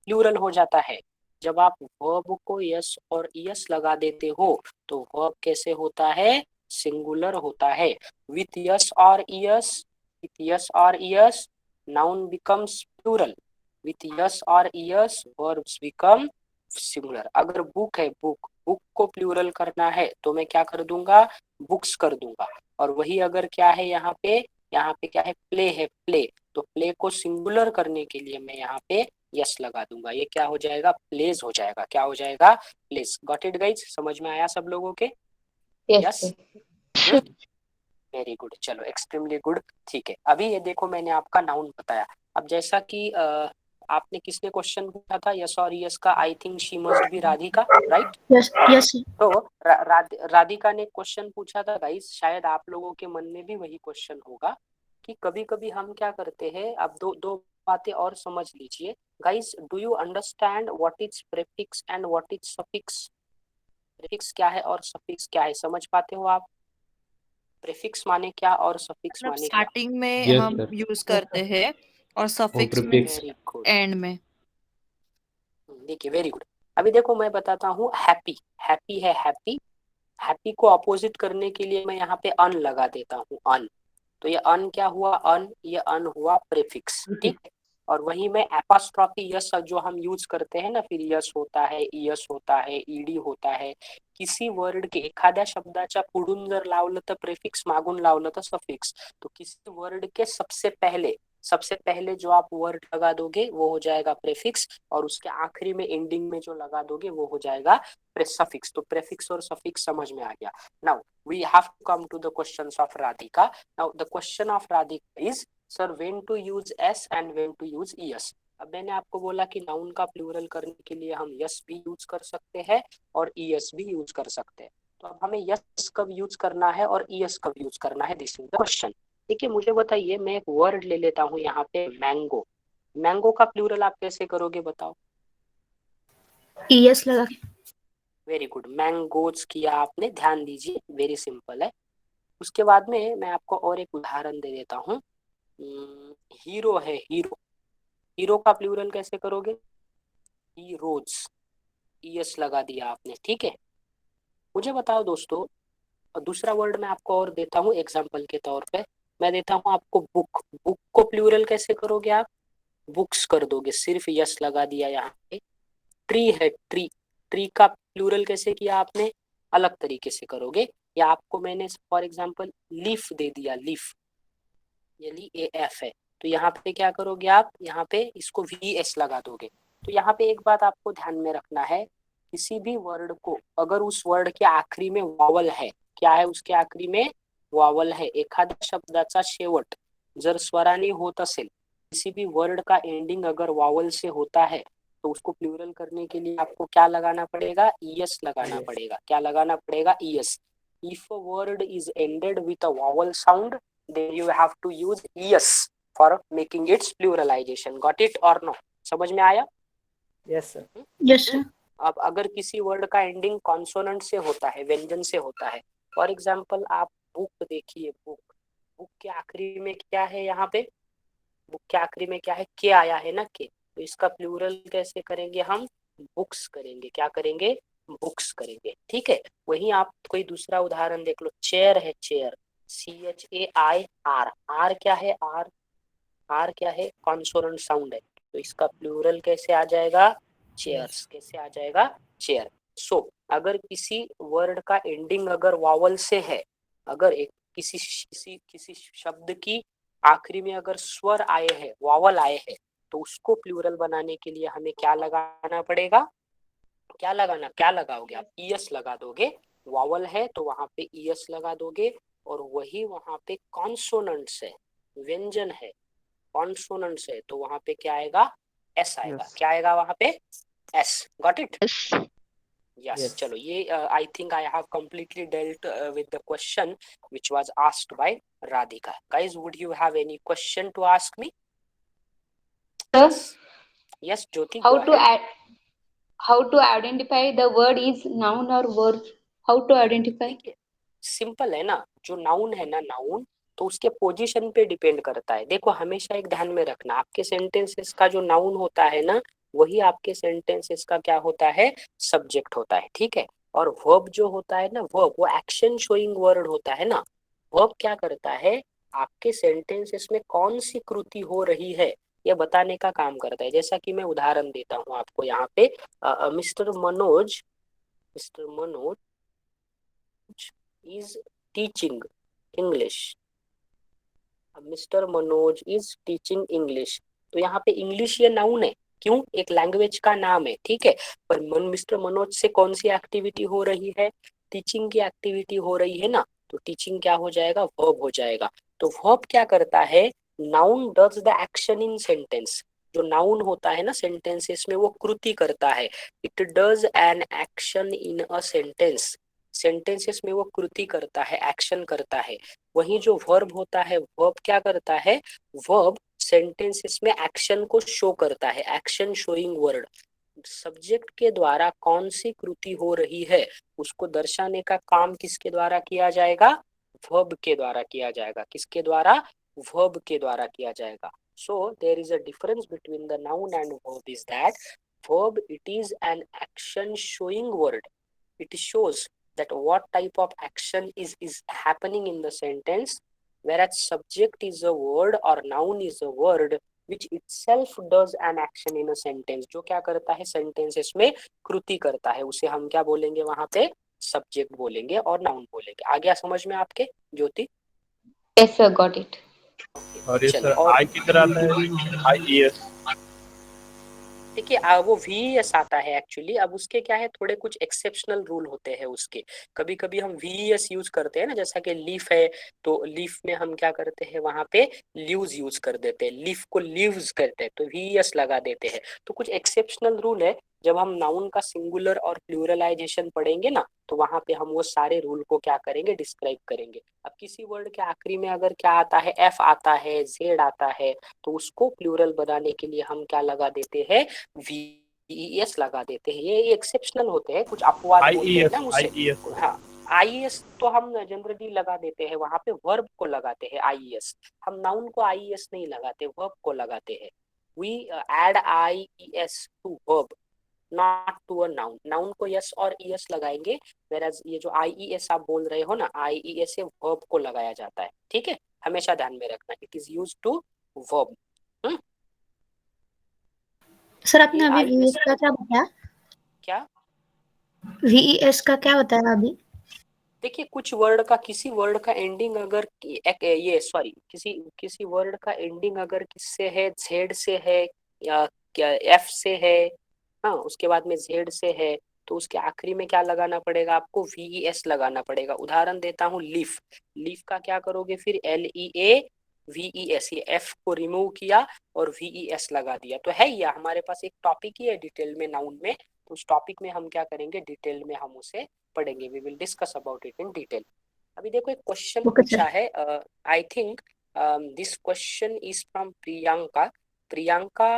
प्लूरल हो जाता है। जब आप वर्ब को यस और ईएस लगा देते हो तो वर्ब कैसे होता है, सिंगुलर होता है। with yes or yes, with yes or yes, noun becomes plural. with yes or yes, verbs become singular. अगर बुक है, बुक, बुक को प्लूरल करना है तो मैं क्या कर दूंगा, बुक्स कर दूंगा। और वही अगर क्या है यहाँ पे क्या है, प्ले है प्ले, तो प्ले को सिंगुलर करने के लिए मैं यहाँ पे यस लगा दूंगा। ये क्या हो जाएगा, प्लेज हो जाएगा। क्या हो जाएगा, प्लेज। Got it guys? समझ में आया सब लोगों के? Yes, yes, sir. Very good, चलो एक्सट्रीमली गुड। ठीक है, अभी ये देखो मैंने आपका नाउन बताया। अब जैसा कि आपने किसने क्वेश्चन पूछा था, यस और यस का, I think she must be Radhika, right? Yes yes तो राधिका ने क्वेश्चन पूछा था गाइस, शायद आप लोगों के मन में भी वही क्वेश्चन होगा कि कभी कभी हम क्या करते हैं। अब दो दो बातें और समझ लीजिए guys. Do you understand what is prefix and what is suffix? Prefix क्या है और सफिक्स क्या है, समझ पाते हो आप? प्रीफिक्स माने क्या और सफिक्स मतलब माने क्या? स्टार्टिंग में Yes, हम sir. यूज करते हैं और सफिक्स में prefix. वेरी गुड, एंड में। देखिए वेरी गुड। अभी देखो मैं बताता हूँ, हैप्पी, हैप्पी है हैप्पी, हैप्पी को अपोजिट करने के लिए मैं यहाँ पे अन लगा देता हूँ, अन। तो ये अन क्या हुआ, अन, ये अन हुआ प्रीफिक्स, ठीक है। और वही में एपॉस्ट्रॉफी यस जो हम यूज करते हैं ना, फिर यस होता है, ईयस होता है, ईडी होता है, किसी वर्ड के एखाद्या शब्दाच्या पुढून जर लावलं तर प्रीफिक्स, मागून लावलं तर सफिक्स। तो किसी वर्ड के सबसे पहले जो आप वर्ड लगा दोगे वो हो जाएगा प्रीफिक्स, और उसके आखिरी में एंडिंग में जो लगा दोगे वो हो जाएगा सफिक्स। तो प्रीफिक्स और सफिक्स समझ में आ गया। Now we have to come to the questions of Radhika. Now the question of Radhika is, sir when to use S and when to use ES. अब मैंने आपको बोला कि नाउन का प्लूरल करने के लिए हम यस भी यूज कर सकते हैं और ईएस भी यूज कर सकते हैं। तो अब हमें यस कब यूज करना है और ईएस कब यूज करना है, दिस इज द क्वेश्चन। देखिए मुझे बताइए, मैं एक वर्ड ले लेता हूँ यहाँ पे, मैंगो। मैंगो का प्लूरल आप कैसे करोगे बताओ? ईएस लगा के। वेरी गुड, मैंगोज किया आपने, ध्यान दीजिए, वेरी सिंपल है। उसके बाद में मैं आपको और एक उदाहरण दे देता हूँ। हीरो है, हीरो, हीरो का प्लूरल कैसे करोगे? हीरोज, ईएस लगा दिया आपने, ठीक है। मुझे बताओ दोस्तों, दूसरा वर्ड मैं आपको और देता हूँ एग्जाम्पल के तौर पे। मैं देता हूँ आपको बुक, बुक को प्लूरल कैसे करोगे आप? बुक्स कर दोगे, सिर्फ यस लगा दिया यहाँ पे। ट्री है, ट्री, ट्री का प्लूरल कैसे किया आपने? अलग तरीके से करोगे। या आपको मैंने फॉर एग्जांपल लीफ दे दिया, लीफ, ये एफ है, तो यहाँ पे क्या करोगे आप? यहाँ पे इसको वी एस लगा दोगे। तो यहाँ पे एक बात आपको ध्यान में रखना है, किसी भी वर्ड को अगर उस वर्ड के आखिरी में वॉवल है, क्या है उसके आखिरी में? वॉवल है। एखाद्या शब्दाचा शेवट जर स्वराने होत असेल, किसी भी वर्ड का एंडिंग अगर वॉवल से होता है, तो उसको प्लूरल करने के लिए आपको क्या लगाना पड़ेगा? ईएस लगाना पड़ेगा। क्या लगाना पड़ेगा? ES. If a word is ended with a vowel sound, then you have to use es for making its pluralization. Got it or no? समझ में आया? Yes sir. Yes sir. अब अगर किसी वर्ड का एंडिंग कॉन्सोनेंट से होता है, व्यंजन से होता है, फॉर एग्जांपल आप बुक देखिए, बुक, बुक के आखिरी में क्या है? यहाँ पे बुक के आखिरी में क्या है? के आया है ना, के। तो इसका प्लूरल कैसे करेंगे हम? बुक्स करेंगे। क्या करेंगे? बुक्स करेंगे, ठीक है। वहीं आप कोई दूसरा उदाहरण देख लो, चेयर है, चेयर, CHAIR, आर क्या है? आर, आर क्या है? कॉन्सोनेंट साउंड है, तो इसका प्लूरल कैसे आ जाएगा? चेयर्स। कैसे आ जाएगा? चेयर। सो अगर किसी वर्ड का एंडिंग अगर वॉवल से है, अगर एक किसी शब्द की आखिरी में अगर स्वर आए हैं, वॉवल आए हैं, तो उसको प्लूरल बनाने के लिए हमें क्या लगाना पड़ेगा? क्या लगाओगे आप? ईएस लगा दोगे। वॉवल है तो वहां पे ईएस लगा दोगे, और वही वहां पे कॉन्सोनेंट्स है, व्यंजन है, कॉन्सोनेंट्स है, तो वहां पे क्या आएगा? एस आएगा। Yes. क्या आएगा वहां पे? S. Got it? Yes. Yes. Yes. चलो, ये I think I have completely dealt with the question which was asked by Radhika. Guys, would you have any question to ask me? Sir, yes Jyoti, how go to ahead. how to identify the word is noun or verb? How to identify? देखिए सिंपल है ना, जो नाउन है ना, नाउन, तो उसके पोजीशन पे डिपेंड करता है। देखो हमेशा एक ध्यान में रखना, आपके सेंटेंसेस का जो नाउन होता है ना, वही आपके सेंटेंसेस का क्या होता है? सब्जेक्ट होता है, ठीक है। और वर्ब जो होता है ना, वर्ब वो एक्शन शोइंग वर्ड होता है ना। वर्ब क्या करता है? आपके सेंटेंसेस में कौन सी कृति हो रही है ये बताने का काम करता है। जैसा कि मैं उदाहरण देता हूँ आपको यहाँ पे, mister Manoj is teaching English. Mister Manoj is teaching English, तो यहाँ पे इंग्लिश ये नाउन है, क्यों? एक लैंग्वेज का नाम है, ठीक है। पर मिस्टर मनोज से कौन सी एक्टिविटी हो रही है? टीचिंग की एक्टिविटी हो रही है ना, तो टीचिंग क्या हो जाएगा? वर्ब हो जाएगा। तो वर्ब क्या करता है? Noun does the action in sentence. जो नाउन होता है ना सेंटेंसेस में, वो कृति करता है। It does an action in a sentence. Sentences में वो कृति करता है, एक्शन करता है। वही जो वर्ब होता है, वर्ब क्या करता है? वर्ब सेंटेंसेस में एक्शन को शो करता है, एक्शन शोइंग वर्ड। सब्जेक्ट के द्वारा कौन सी कृति हो रही है उसको दर्शाने का काम किसके द्वारा किया जाएगा? वर्ब के द्वारा किया जाएगा। किसके द्वारा? वर्ब के द्वारा किया जाएगा। So there is a difference between the noun and verb is that verb it is an action showing word. It shows that what type of action is happening in the sentence, whereas subject is a word or noun is a word which itself does an action in a sentence. जो क्या करता है sentences में कृति करता है, उसे हम क्या बोलेंगे वहां पे? सब्जेक्ट बोलेंगे और नाउन बोलेंगे। आ गया समझ में आपके ज्योति? Yes, sir, got it. और ये चलिए, सर और आई किधर आता है? IES। देखिए वो VES आता है एक्चुअली। अब उसके क्या है, थोड़े कुछ एक्सेप्शनल रूल होते हैं उसके। कभी कभी हम VES यूज करते हैं ना, जैसा कि लीफ है तो लीफ में हम क्या करते हैं, वहां पे ल्यूज यूज कर देते हैं, लीफ को लीव्स करते हैं तो VES लगा देते हैं। तो कुछ एक्सेप्शनल रूल है, जब हम नाउन का सिंगुलर और प्लूरलाइजेशन पढ़ेंगे ना, तो वहां पे हम वो सारे रूल को क्या करेंगे, डिस्क्राइब करेंगे। अब किसी वर्ड के आखिरी में अगर क्या आता है, F आता है, Z आता है, तो उसको प्लूरल बनाने के लिए हम क्या लगा देते हैं, VES लगा देते हैं। ये एक्सेप्शनल होते हैं, कुछ अपवाद बोलते हैं ना उसे। IES। हाँ, IES तो हम जनरली लगा देते हैं, वहां पे वर्ब को लगाते हैं IES। हम नाउन को IES नहीं लगाते, वर्ब को लगाते हैं। We add IES to verb, not to a noun. Noun को यस और ES लगाएंगे, whereas ये जो IES आप बोल रहे हो ना, IES से वर्ब को लगाया जाता है। ठीक है, हमेशा ध्यान में रखना, it is use to verb. Sir आपने ये अभी IES VES का क्या बताया? क्या? VES का क्या बताया अभी? देखिए, कुछ वर्ड का, किसी वर्ड का एंडिंग अगर ये सॉरी किसी वर्ड का एंडिंग अगर किससे है, Z से है या क्या F से है, हाँ उसके बाद में Z से है, तो उसके आखिरी में क्या लगाना पड़ेगा आपको, VES लगाना पड़ेगा। उदाहरण देता हूँ, लीफ। लीफ का क्या करोगे फिर, LEAVES, ये F को रिमूव किया और VES लगा दिया। तो है, ये हमारे पास एक टॉपिक ही है डिटेल में नाउन में, तो उस टॉपिक में हम क्या करेंगे, डिटेल में हम उसे पढ़ेंगे। We will discuss about it in detail. अभी देखो एक क्वेश्चन Okay, पूछा है, I think this question is from Priyanka. Priyanka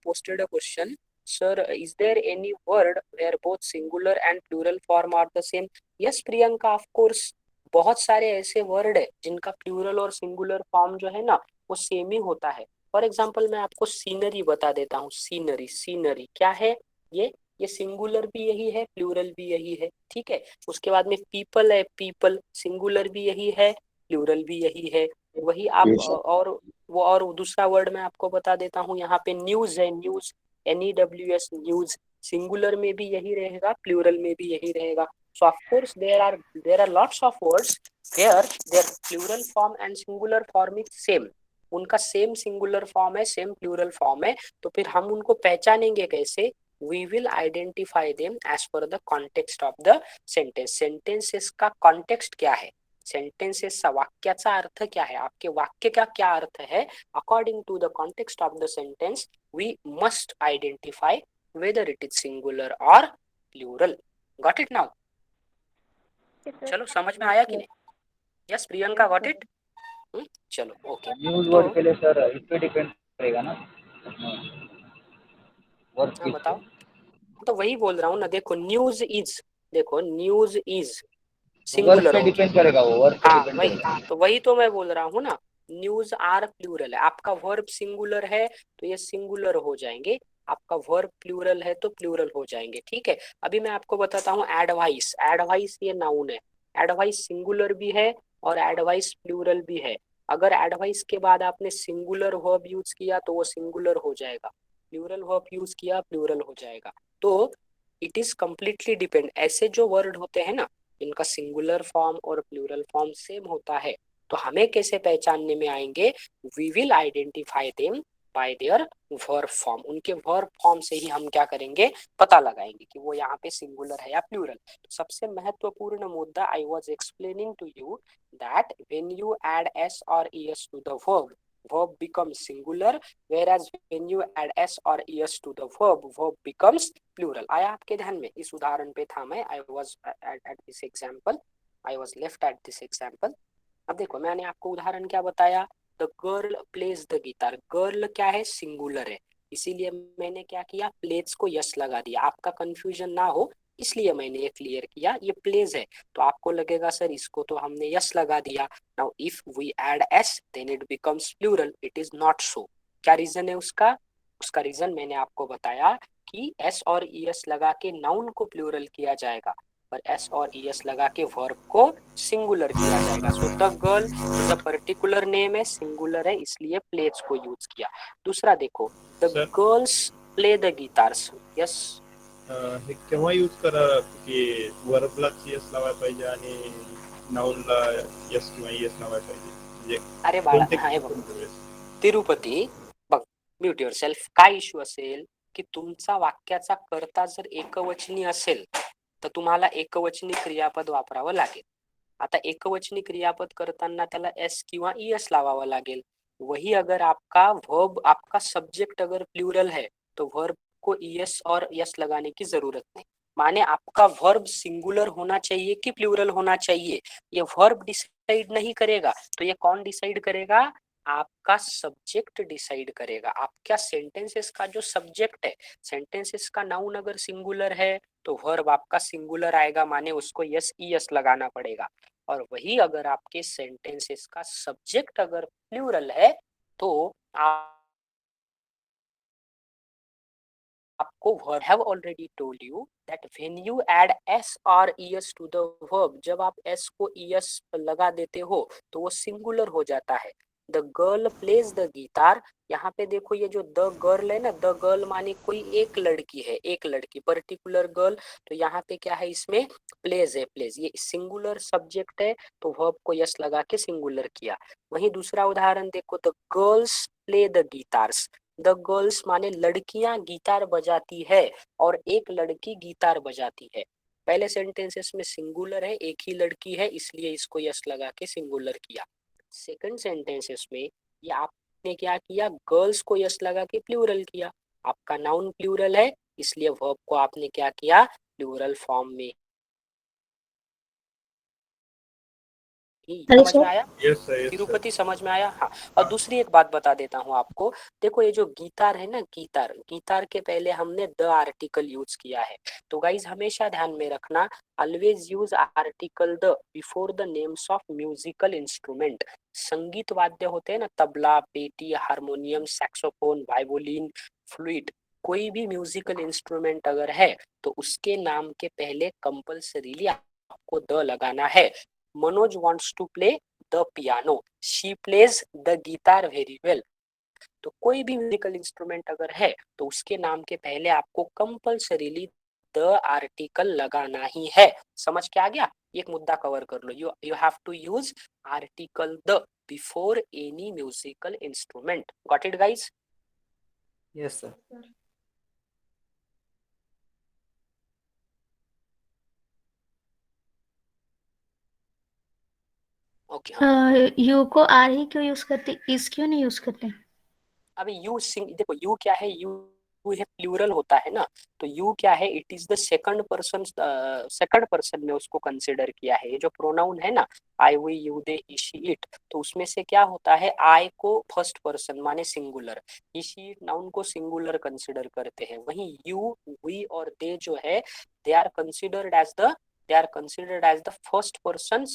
posted a question, sir, is there any word where both singular and plural form are the same? Yes Priyanka, of course, बहुत सारे ऐसे वर्ड है जिनका प्लूरल और सिंगुलर फॉर्म जो है ना, वो सेम ही होता है। फॉर एग्जाम्पल मैं आपको सीनरी बता देता हूँ। सीनरी, सीनरी क्या है, ये सिंगुलर भी यही है, प्लूरल भी यही है। ठीक है, उसके बाद में पीपल है, पीपल सिंगुलर भी यही है, प्लूरल भी यही है। वही आप Yes, sir. और दूसरा वर्ड मैं आपको बता देता हूँ, यहाँ पे न्यूज है, न्यूज, NEWS, न्यूज, सिंगुलर में भी यही रहेगा, प्लूरल में भी यही रहेगा। So of course there are lots of words where their plural form and singular form is same. उनका सेम सिंगुलर फॉर्म है, सेम प्लूरल फॉर्म है, तो फिर हम उनको पहचानेंगे कैसे? we will identify them as per the context of the sentence. sentences का context क्या है, sentences वाक्याचा अर्थ क्या है, आपके वाक्य का क्या अर्थ है, according to the context of the sentence we must identify whether it is singular or plural. got it now? चलो, समझ में आया कि नहीं? Yes Priyanka, got it? चलो ओके। न्यूज वर्ड के लिए सर इस पे डिपेंड करेगा ना, वर्ड हाँ बताओ। तो वही बोल रहा हूँ ना, देखो न्यूज इज, देखो न्यूज इज वर्ड सिंगुलर पे हो गया। डिपेंड करेगा, वो वर्ड पे हाँ डिपेंड वही, करेगा। तो वही तो मैं बोल रहा हूँ ना, न्यूज आर प्लूरल है। आपका वर्ब सिंगुलर है तो ये सिंगुलर हो जाएंगे, आपका वर्ब प्लूरल है तो प्लूरल हो जाएंगे। ठीक है, अभी मैं आपको बताता हूँ एडवाइस। एडवाइस ये नाउन है, एडवाइस सिंगुलर भी है और एडवाइस प्लूरल भी है। अगर एडवाइस के बाद आपने सिंगुलर वर्ब यूज किया तो वो सिंगुलर हो जाएगा, प्लूरल वर्ब यूज किया प्लूरल हो जाएगा। तो इट इज कंप्लीटली डिपेंड। ऐसे जो वर्ड होते हैं ना, इनका सिंगुलर फॉर्म और प्लूरल फॉर्म सेम होता है, तो हमें कैसे पहचानने में आएंगे, we will identify them by their verb form. उनके वर्ब फॉर्म से ही हम क्या करेंगे, पता लगाएंगे कि वो यहाँ पे सिंगुलर है या प्लूरल। तो सबसे महत्वपूर्ण मुद्दा, I was explaining to you that when you add s और es to the verb becomes singular, whereas when you add s or es to the verb becomes plural. आया आपके ध्यान में? इस उदाहरण पे था मैं, I was at this example, I was left at this example. अब देखो मैंने आपको उदाहरण क्या बताया, the girl pledge the guitar. Girl क्या है, सिंगुलर है, इसीलिए मैंने क्या किया, प्लेज को यस लगा दिया। आपका कंफ्यूजन ना हो, इसलिए मैंने ये क्लियर किया ये प्लेज है। तो आपको लगेगा सर इसको तो हमने यस लगा दिया। Now if we add S then it becomes plural, it is not so. क्या रीजन है उसका? उसका रीजन मैंने आपको बताया कि एस और ईएस लगा के नाउन को प्लूरल किया जाएगा और एस और ईएस लगा के वर्ब को सिंगुलर किया जाएगा। So the girl is a particular name है, सिंगुलर है, इसलिए प्लेज को यूज किया। दूसरा देखो, the Sir? Girls play the guitars. Yes, हे केव्हा यूज करा की वर्बला एस लावायला पाहिजे आणि नाउनला एस किंवा एस लावायला पाहिजे म्हणजे अरे बाळा, कोणते हा हे बघ, कोणते वेळेस? तिरुपती बघ, म्यूट युअर सेल्फ. काय इश्यू असेल की तुमचा वाक्याचा कर्ता जर एकवचनी असेल तर तुम्हाला एकवचनी क्रियापद वापरावं लागेल. आता एकवचनी क्रियापद करताना त्याला एस किंवा ईएस लावावं लागेल. वही अगर आपका वर्ब, आपका सब्जेक्ट अगर प्लूरल है तो वर्ब को ईएस और एस लगाने की जरूरत नहीं. माने आपका वर्ब सिंगुलर होना चाहिए कि प्लूरल होना चाहिए, ये वर्ब डिसाइड नहीं करेगा. तो ये कौन डिसाइड करेगा? आपका सब्जेक्ट डिसाइड करेगा. आपका सेंटेंसेस का जो सब्जेक्ट है, सेंटेंसेस का नाउन अगर सिंगुलर है तो वर्ब आपका सिंगुलर आएगा, माने उसको यस ईएस लगाना पड़ेगा. और वही अगर आपके सेंटेंसेस का सब्जेक्ट अगर प्लूरल है तो आपको verb have already told you that when you add S और ईएस टू द वर्ब, जब आप एस को ईएस लगा देते हो तो वो सिंगुलर हो जाता है. The girl pledge the guitar. यहाँ पे देखो ये जो द गर्ल है ना, द गर्ल माने कोई एक लड़की है, एक लड़की, पर्टिकुलर गर्ल. तो यहाँ पे क्या है, इसमें प्लेज है. प्लेज ये सिंगुलर सब्जेक्ट है तो वर्ब को यस लगा के सिंगुलर किया. वहीं दूसरा उदाहरण देखो, the girls play the guitars. The girls माने लड़कियां गिटार बजाती है और एक लड़की गिटार बजाती है. पहले सेंटेंसेस में सिंगुलर है, एक ही लड़की है, इसलिए इसको यस लगा के सिंगुलर किया. सेकंड सेंटेंसेस में ये आपने क्या किया, गर्ल्स को यस लगा के प्लूरल किया. आपका नाउन प्लूरल है इसलिए वर्ब को आपने क्या किया, प्लूरल फॉर्म में ही. हेलो समझ में सर। आया? Yes, sir, yes, sir. Tirupati समझ में आया? हाँ. और दूसरी एक बात बता देता हूँ आपको. देखो ये जो गिटार है ना, गिटार, गिटार के पहले हमने द आर्टिकल यूज किया है. तो गाइज हमेशा ध्यान में रखना, always use article the before the names of musical instrument. संगीत वाद्य होते हैं ना, तबला, पेटी, हारमोनियम, सैक्सोफोन, वायोलिन, फ्लूट, कोई भी म्यूजिकल इंस्ट्रूमेंट अगर है तो उसके नाम के पहले कंपल्सरीली आपको द लगाना है. Manoj wants to play the piano, she plays the guitar very well. तो कोई भी म्यूजिकल इंस्ट्रूमेंट अगर है तो उसके नाम के पहले आपको कंपल्सरीली द आर्टिकल लगाना ही है. समझ के आ गया? एक मुद्दा कवर कर लो. You have to use article the before any musical instrument. Got it guys? Yes sir. Okay. You को आर ही क्यों यूज करते, इस क्यों नहीं यूज करते? अभी यू सिंग, देखो यू क्या है, यू है प्लूरल होता है ना, तो यू क्या है, it is the second person, second person में उसको कंसिडर किया है. ये जो प्रोनाउन है ना, I, we, you, they, he she, it, तो उसमें से क्या होता है, आई को फर्स्ट पर्सन माने सिंगुलर, इशी, इट नाउन को सिंगुलर कंसिडर करते हैं. वहीं यू, वी और दे जो है, they are considered as the first person,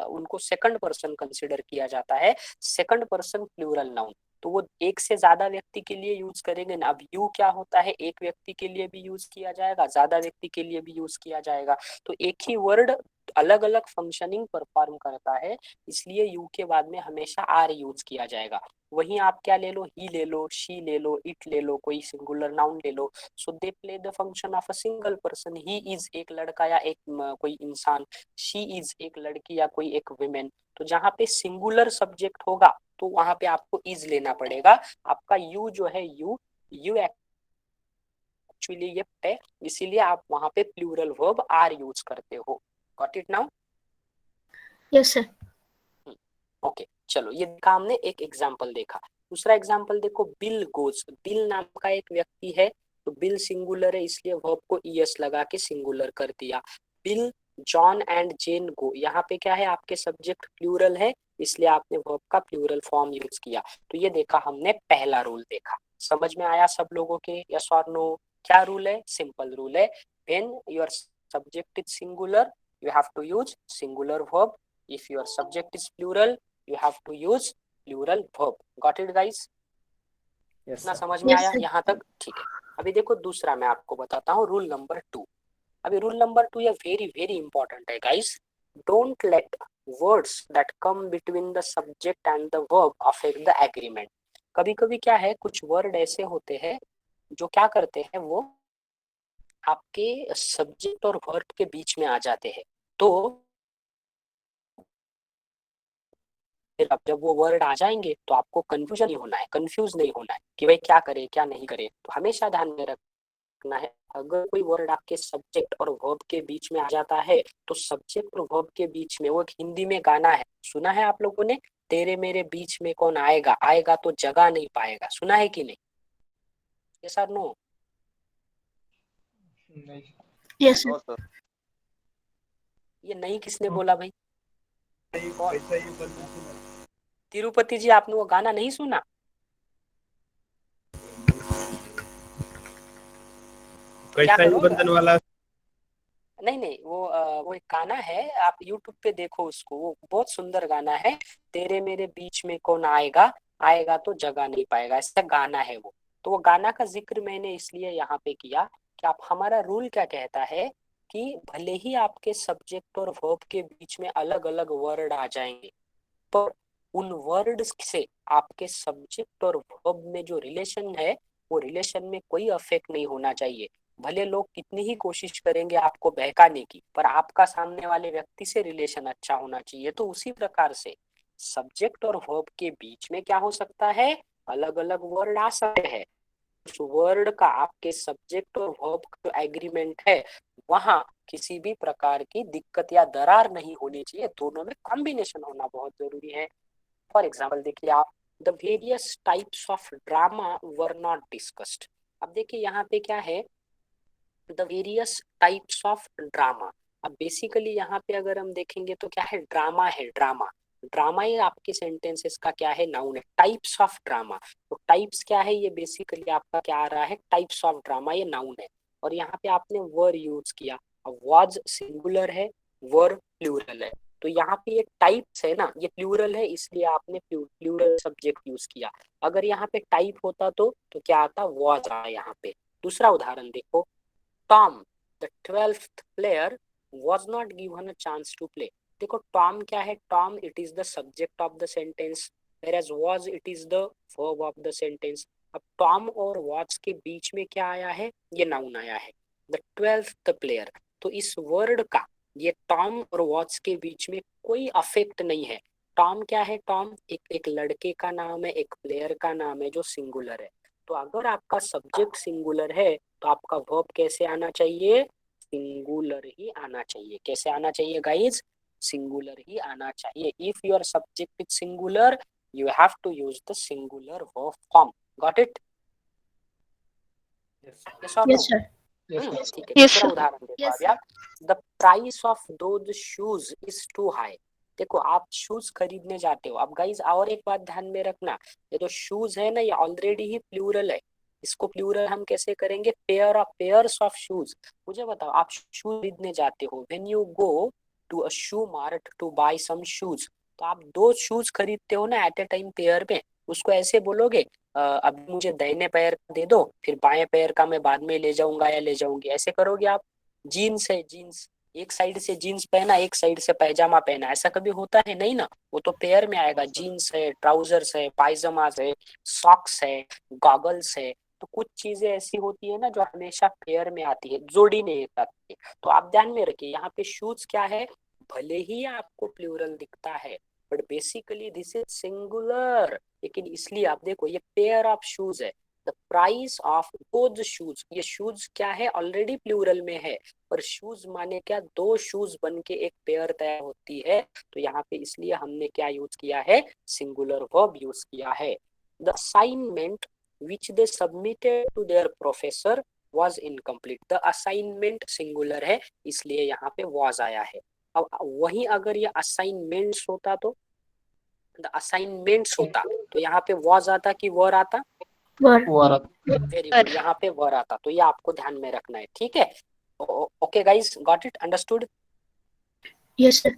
उनको सेकंड पर्सन कंसिडर किया जाता है, सेकंड पर्सन प्लूरल नाउन. तो वो एक से ज्यादा व्यक्ति के लिए यूज करेंगे ना. अब यू क्या होता है, एक व्यक्ति के लिए भी यूज किया जाएगा, ज्यादा व्यक्ति के लिए भी यूज किया जाएगा. तो एक ही वर्ड अलग अलग फंक्शनिंग परफॉर्म करता है, इसलिए यू के बाद में हमेशा आर यूज किया जाएगा. वहीं आप क्या ले लो, ही ले लो, शी ले लो, इट ले लो, कोई सिंगुलर नाउन ले लो. So they play the function of a single person. He is एक लड़का या एक कोई इंसान, शी इज एक लड़की या कोई एक विमेन. तो जहाँ पे सिंगुलर सब्जेक्ट होगा तो वहां पे आपको इज लेना पड़ेगा. आपका यू जो है, यू एक्चुअली ये है, इसीलिए आप वहां पे प्लूरल वर्ब आर यूज करते हो. Got it now? Yes sir. Okay, चलो ये देखा हमने, एक एग्जाम्पल देखा. दूसरा एग्जाम्पल देखो, बिल गोज. बिल नाम का एक व्यक्ति है, तो बिल सिंगुलर है इसलिए वर्ब को ईएस लगा के सिंगुलर कर दिया. बिल, जॉन एंड जेन गो. यहाँ पे क्या है, आपके सब्जेक्ट प्लूरल है इसलिए आपने वर्ब का प्लूरल फॉर्म यूज किया. तो ये देखा हमने, पहला रूल देखा. समझ में आया सब लोगों के? यस और नो? क्या रूल है? सिंपल रूल है. When your subject is singular, you have to use singular verb. If your subject is plural, you have to use plural verb. Got it guys? Yes, इतना sir. समझ में Yes, आया sir. यहाँ तक? ठीक है। अभी देखो दूसरा मैं आपको बताता हूँ, रूल नंबर 2। अभी रूल नंबर 2 ये वेरी वेरी इंपॉर्टेंट है guys. Don't let words that come between the subject and the verb affect the agreement. कभी कभी क्या है, कुछ वर्ड ऐसे होते हैं जो क्या करते हैं, वो आपके सब्जेक्ट और वर्ब के बीच में आ जाते हैं। तो फिर अब जब वो वर्ड आ जाएंगे तो आपको कंफ्यूजन नहीं होना है, कंफ्यूज नहीं होना है कि भाई क्या करे क्या नहीं करे। तो हमेशा ध्यान में रखना है, अगर कोई वर्ड आपके सब्जेक्ट और वर्ब के बीच में आ जाता है तो सब्जेक्ट और वर्ब के बीच में, वो एक हिंदी में गाना है, सुना है आप लोगों ने, तेरे मेरे बीच में कौन आएगा, आएगा तो जगह नहीं पाएगा, सुना है कि नहीं? यस और नो? Yes, sir. ये नहीं किसने बोला भाई? ऐसा ही बंद तिरुपति जी, आपने वो गाना नहीं सुना? कैसा ही करो? बंधन वाला नहीं वो एक गाना है, आप YouTube पे देखो उसको, वो बहुत सुंदर गाना है। तेरे मेरे बीच में कौन आएगा, आएगा तो जगह नहीं पाएगा, ऐसा गाना है वो। तो वो गाना का जिक्र मैंने इसलिए यहाँ पे किया कि आप, हमारा रूल क्या कहता है कि भले ही आपके सब्जेक्ट और वर्ब के बीच में अलग अलग वर्ड आ जाएंगे, पर उन वर्ड्स से आपके सब्जेक्ट और वर्ब में जो रिलेशन है, वो रिलेशन में कोई अफेक्ट नहीं होना चाहिए। भले लोग कितनी ही कोशिश करेंगे आपको बहकाने की, पर आपका सामने वाले व्यक्ति से रिलेशन अच्छा होना चाहिए। तो उसी प्रकार से सब्जेक्ट और वर्ब के बीच में क्या हो सकता है, अलग अलग वर्ड आ सकते हैं। उस वर्ड का आपके सब्जेक्ट और वर्ब का एग्रीमेंट है, वहां किसी भी प्रकार की दिक्कत या दरार नहीं होनी चाहिए, दोनों में कॉम्बिनेशन होना बहुत जरूरी है। फॉर एग्जाम्पल देखिए आप, the various types of drama were not discussed. अब देखिए यहाँ पे क्या है, the various types of drama. अब बेसिकली यहाँ पे अगर हम देखेंगे तो क्या है, ड्रामा है, ड्रामा। ड्रामा ये आपके सेंटेंसेस का क्या है, नाउन है। टाइप्स ऑफ ड्रामा, तो टाइप्स क्या है, ये बेसिकली आपका क्या आ रहा है, टाइप्स ऑफ ड्रामा, ये नाउन है। और यहाँ पे आपने वर यूज किया, अब वाज सिंगुलर है, वर प्लूरल है। तो यहाँ पे ये टाइप्स है ना, ये प्लूरल है, इसलिए आपने प्लूरल सब्जेक्ट यूज किया। अगर यहाँ पे टाइप होता तो क्या आता, वाज आया यहाँ पे। दूसरा उदाहरण देखो, Tom, the 12th player, was not given a chance to play. देखो Tom क्या है, Tom it is the subject of the sentence, whereas was it is the verb of the sentence. अब Tom और was के बीच में क्या आया है, ये नाउन आया है, the 12th player। तो इस वर्ड का, ये Tom और was के बीच में कोई अफेक्ट नहीं है। Tom क्या है, Tom एक लड़के का नाम है, एक प्लेयर का नाम है जो सिंगुलर है। तो अगर आपका सब्जेक्ट सिंगुलर है तो आपका वर्ब कैसे आना चाहिए, सिंगुलर ही आना चाहिए। कैसे आना चाहिए गाइज, सिंगुलर ही आना चाहिए। If your subject is singular, you have to use the singular verb form. Got it? Yes, sir. ठीक है। Yes, दूसरा sir. उदाहरण देखो Yes, अभी आप, the price of those shoes is too high. देखो आप शूज खरीदने जाते हो। अब गाइज और एक बात ध्यान में रखना, ये जो शूज है ना, ये ऑलरेडी ही प्लूरल है। इसको प्लूरल हम कैसे करेंगे, पेयर्स ऑफ शूज। मुझे बताओ, आप शूज खरीदने जाते हो, when you go to a shoe mart to buy some shoes, तो आप 2 शूज खरीदते हो ना एट ए टाइम पेयर में। उसको ऐसे बोलोगे, अब मुझे दाहिने पैर का दे दो, फिर बाएं पैर का मैं बाद में ले जाऊंगा या ले जाऊंगी, ऐसे करोगे आप? जीन्स है, जीन्स एक साइड से जीन्स पहना, एक साइड से पैजामा पहना, ऐसा कभी होता है नहीं ना। वो तो पेयर में आएगा, जीन्स है, ट्राउजर्स है, पायजामास है, सॉक्स है, गॉगल्स है। तो कुछ चीजें ऐसी होती है ना जो हमेशा पेयर में आती है, जोड़ी नहीं आती है। तो आप ध्यान में रखिए, यहाँ पे शूज क्या है, भले ही आपको प्लूरल दिखता है, but basically this is singular. लेकिन इसलिए आप देखो, ये पेयर ऑफ शूज है, the price of those shoes. ये शूज क्या है, ऑलरेडी प्लूरल में है, पर शूज माने क्या, 2 शूज बन के एक पेयर तैयार होती है। तो यहाँ पे इसलिए हमने क्या यूज किया है, सिंगुलर वर्ब यूज किया है। The assignment which they submitted to their professor was incomplete। The assignment singular है, इसलिए यहाँ पे was आया है। अब वही अगर ये असाइनमेंट्स होता तो, द असाइनमेंट्स होता, तो यहाँ पे was आता कि वर आता, Word. वेरी गुड, यहाँ पे वर आता। तो ये आपको ध्यान में रखना है, ठीक है। Okay guys, got it, understood? Yes, sir.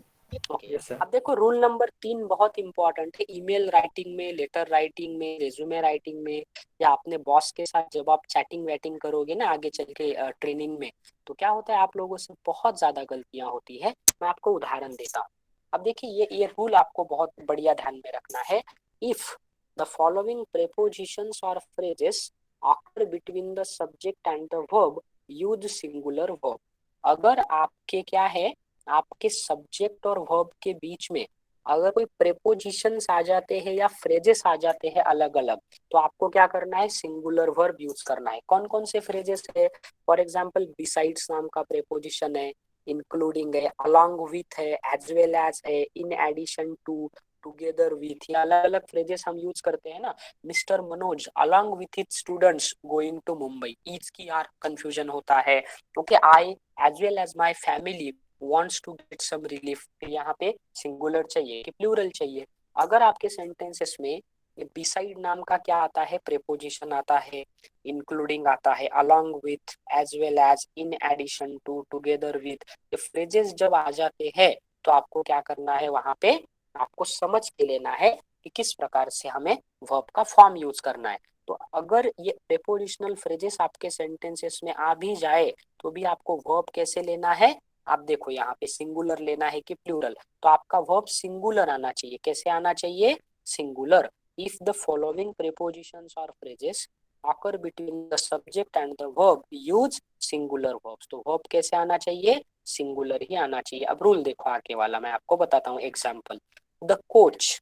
Okay. Yes, sir. अब देखो रूल नंबर 3 बहुत इंपॉर्टेंट है। ईमेल राइटिंग में, लेटर राइटिंग में, रेज्यूमे राइटिंग में, या अपने बॉस के साथ जब आप चैटिंग वैटिंग करोगे ना आगे चल के ट्रेनिंग में, तो क्या होता है आप लोगों से बहुत ज्यादा गलतियां होती है। मैं आपको उदाहरण देता हूँ। अब देखिए ये रूल आपको बहुत बढ़िया ध्यान में रखना है। इफ द फॉलोइंग प्रेपोजिशंस और phrases occur between the subject and the verb, use singular verb. अगर आपके क्या है, आपके सब्जेक्ट और वर्ब के बीच में अगर कोई प्रेपोजिशंस आ जाते हैं या फ्रेजेस आ जाते हैं अलग अलग, तो आपको क्या करना है, सिंगुलर वर्ब यूज करना है। कौन कौन से फ्रेजेस है? फॉर एग्जांपल बिसाइड्स नाम का प्रेपोजिशन है, इंक्लूडिंग है, अलोंग विथ है, एज वेल एज है, in addition to, together with, या अलग अलग फ्रेजेस हम यूज करते हैं ना। Mister Manoj along with his students going to Mumbai, each की यार कंफ्यूजन होता है। Okay, I as well as my family wants to get some relief, यहाँ पे सिंगुलर चाहिए कि प्लूरल चाहिए। अगर आपके सेंटेंसेस में बिसाइड नाम का क्या आता है, प्रेपोजिशन आता है, इंक्लूडिंग आता है, along with, as well as, in addition to, together with, ये फ्रेजेस जब आ जाते हैं तो आपको क्या करना है, वहां पे आपको समझ के लेना है कि किस प्रकार से हमें वर्ब का फॉर्म यूज करना है। तो अगर ये प्रेपोजिशनल फ्रेजेस आपके सेंटेंसेस में आ भी जाए तो भी आपको वर्ब कैसे लेना है, आप देखो यहाँ पे सिंगुलर लेना है कि प्लूरल। तो आपका वर्ब सिंगुलर आना चाहिए। कैसे आना चाहिए, singular. If the following prepositions और phrases occur between the subject and the verb, use singular verbs. तो वर्ब कैसे आना चाहिए, सिंगुलर ही आना चाहिए। अब रूल देखो आगे वाला, मैं आपको बताता हूँ example. The coach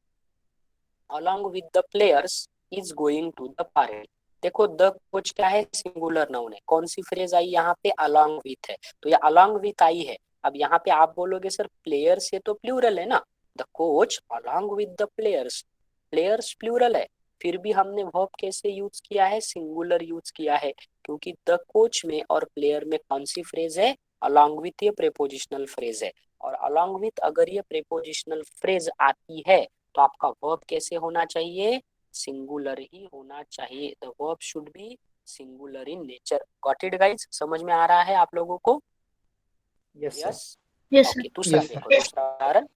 along with the players is going to the party। देखो द कोच क्या है, सिंगुलर नाउन है। कौन सी फ्रेज आई यहाँ पे, along with है, तो ये along with आई है। अब यहाँ पे आप बोलोगे सर प्लेयर्स ये तो प्लूरल है ना, the coach along with the players, players plural है, फिर भी हमने वर्ब कैसे यूज किया है, सिंगुलर यूज किया है, क्योंकि द कोच में और प्लेयर में कौन सी फ्रेज है, along with ये प्रेपोजिशनल फ्रेज है। और along with अगर ये प्रेपोजिशनल फ्रेज आती है तो आपका वर्ब कैसे होना चाहिए, सिंगुलर ही होना चाहिए। The verb should be singular in nature. Got it guys, समझ में आ रहा है आप लोगों को? Yes, sir. Yes. Yes, sir. Okay, दूसरा देखो, दूसरा उदाहरण,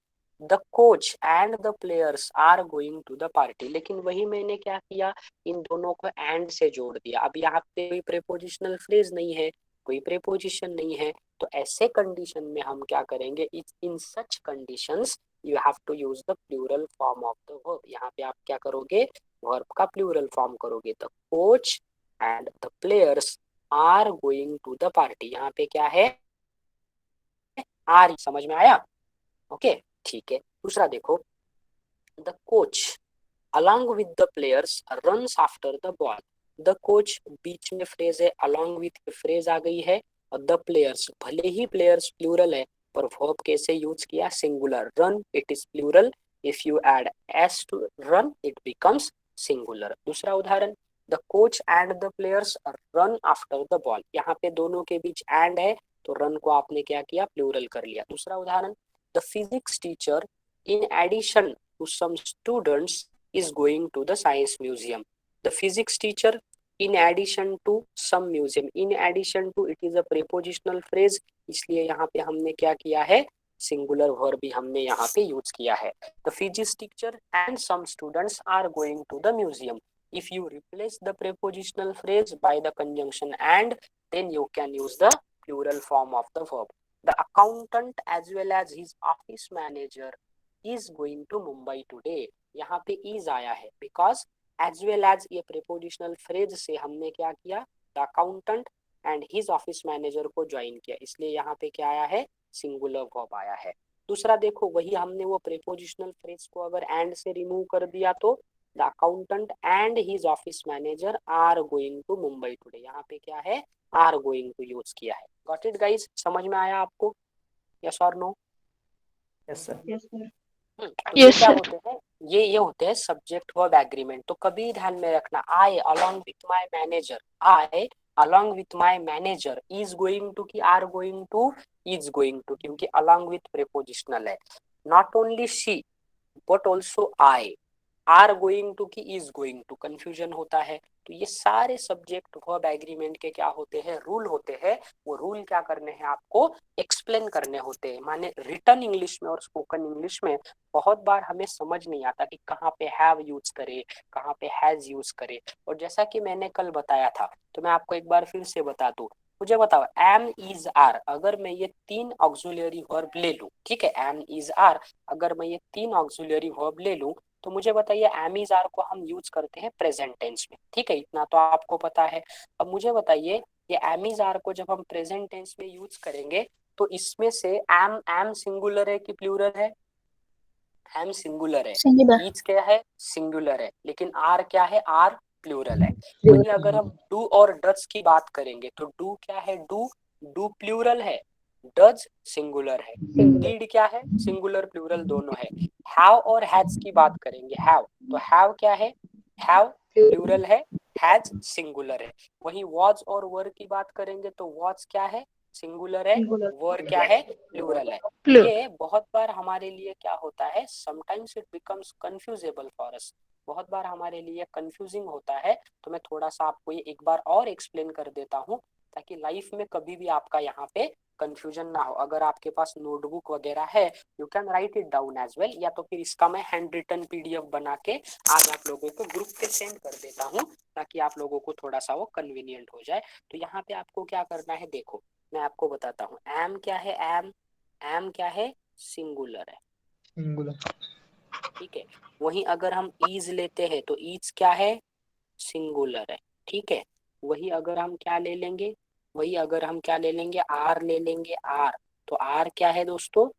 the coach and the players are going to the party. लेकिन वही मैंने क्या किया, इन दोनों को एंड से जोड़ दिया। अब यहाँ पे कोई प्रेपोजिशनल फ्रेज नहीं है, कोई प्रेपोजिशन नहीं है, तो ऐसे कंडीशन में हम क्या करेंगे, in such conditions you have to use the plural form of the verb. यहाँ पे आप क्या करोगे, वर्ब का प्लूरल फॉर्म करोगे। The coach and the players are going to the party, यहाँ पे क्या है, आर। समझ में आया? ओके, ठीक है। दूसरा देखो, the coach along with the players runs after the ball। The coach बीच में फ्रेज है, along with फ्रेज आ गई है, और द प्लेयर्स, भले ही प्लेयर्स प्लूरल है पर वर्ब कैसे यूज किया, singular. Run it is plural, if you add S to run it becomes singular. दूसरा उदाहरण, the coach and the players run after the ball. यहाँ पे दोनों के बीच एंड है तो रन को आपने क्या किया, प्लूरल कर लिया। दूसरा उदाहरण, the physics teacher in addition to some students is going to the science museum। The physics teacher in addition to some museum, in addition to it is a prepositional phrase, इसलिए यहाँ पे हमने क्या किया है, सिंगुलर वर्ब भी हमने यहाँ पे यूज किया है। The physics teacher and some students are going to the museum। If you replace the prepositional phrase by the conjunction and, then you can use the plural form of the verb। The accountant as well as his office manager is going to Mumbai today। यहाँ पे इज आया है बिकॉज एज वेल एज ये प्रेपोजिशनल फ्रेज से हमने क्या किया, the accountant and his office manager को ज्वाइन किया, इसलिए यहाँ पे क्या आया है, सिंगुलर वर्ब आया है। दूसरा देखो, वही हमने वो प्रेपोजिशनल फ्रेज को अगर एंड से रिमूव कर दिया तो the accountant and his office manager are going to Mumbai today, यहाँ पे क्या है, आर गोइंग टू यूज किया है। गॉट इट गाइस, समझ में आया आपको, यस और no? Yes, sir. Yes, sir. तो ये क्या होते हैं, ये होते हैं सब्जेक्ट वर्ब एग्रीमेंट। तो कभी ध्यान में रखना, I along with my manager, I along with my manager is going to की are going to, is going to, क्योंकि अलोंग विथ प्रीपोजिशनल है। Not only she but also I, are going to की इज गोइंग टू, कंफ्यूजन होता है। तो ये सारे सब्जेक्ट वर्ब एग्रीमेंट के क्या होते हैं, रूल होते हैं। वो रूल क्या करने हैं, आपको एक्सप्लेन करने होते हैं। माने रिटन इंग्लिश में और स्पोकन इंग्लिश में बहुत बार हमें समझ नहीं आता कि कहाँ पे हैव यूज करे, कहाँ पे हैज यूज करे। और जैसा कि मैंने कल बताया था, तो मैं आपको एक बार फिर से बता दूं। मुझे बताओ, एम इज आर, अगर मैं ये 3 ऑक्सिलरी वर्ब ले लूं, ठीक है, एम इज आर, अगर मैं ये 3 ऑक्सिलरी वर्ब ले लूं, तो मुझे बताइए एम इज आर को हम यूज करते हैं प्रेजेंट टेंस में, ठीक है, इतना तो आपको पता है। अब मुझे बताइए, ये एम इज आर को जब हम प्रेजेंट टेंस में यूज करेंगे, तो इसमें से एम सिंगुलर है कि प्लूरल है? एम सिंगुलर है, सिंगुलर। ईच क्या है, सिंगुलर है, लेकिन आर क्या है, आर प्लूरल है। वही अगर हम डू और डज की बात करेंगे, तो डू क्या है, डू प्लूरल है, डज सिंगुलर है, डीड क्या है, सिंगुलर प्लूरल दोनों है। हैव और हैज की बात करेंगे, हैव, तो हैव क्या है, हैव प्लूरल है, हैज सिंगुलर है। वही वॉज और वर की बात करेंगे, तो वॉज क्या है, सिंगुलर है, वर क्या है, प्लूरल है। ये बहुत बार हमारे लिए क्या होता है, sometimes it becomes confusable for us, बहुत बार हमारे लिए कंफ्यूजिंग होता है। तो मैं थोड़ा सा आपको ये एक बार और एक्सप्लेन कर देता हूँ, ताकि लाइफ में कभी भी आपका यहाँ पे कंफ्यूजन ना हो। अगर आपके पास नोटबुक वगैरह है, you can write it down as well, या तो फिर इसका मैं हैंड रिटन पीडीएफ बना के आज आप लोगों को ग्रुप पे सेंड कर देता हूँ, ताकि आप लोगों को थोड़ा सा वो कन्वीनियंट हो जाए। तो यहाँ पे आपको क्या करना है, देखो मैं आपको बताता हूँ। एम क्या है, एम क्या है, सिंगुलर है, ठीक है। वहीं अगर हम ईज लेते हैं, तो ईज क्या है, सिंगुलर है, ठीक है। वही अगर हम क्या ले लेंगे, वही अगर हम क्या ले लेंगे, आर ले लेंगे, आर, तो आर क्या है दोस्तों,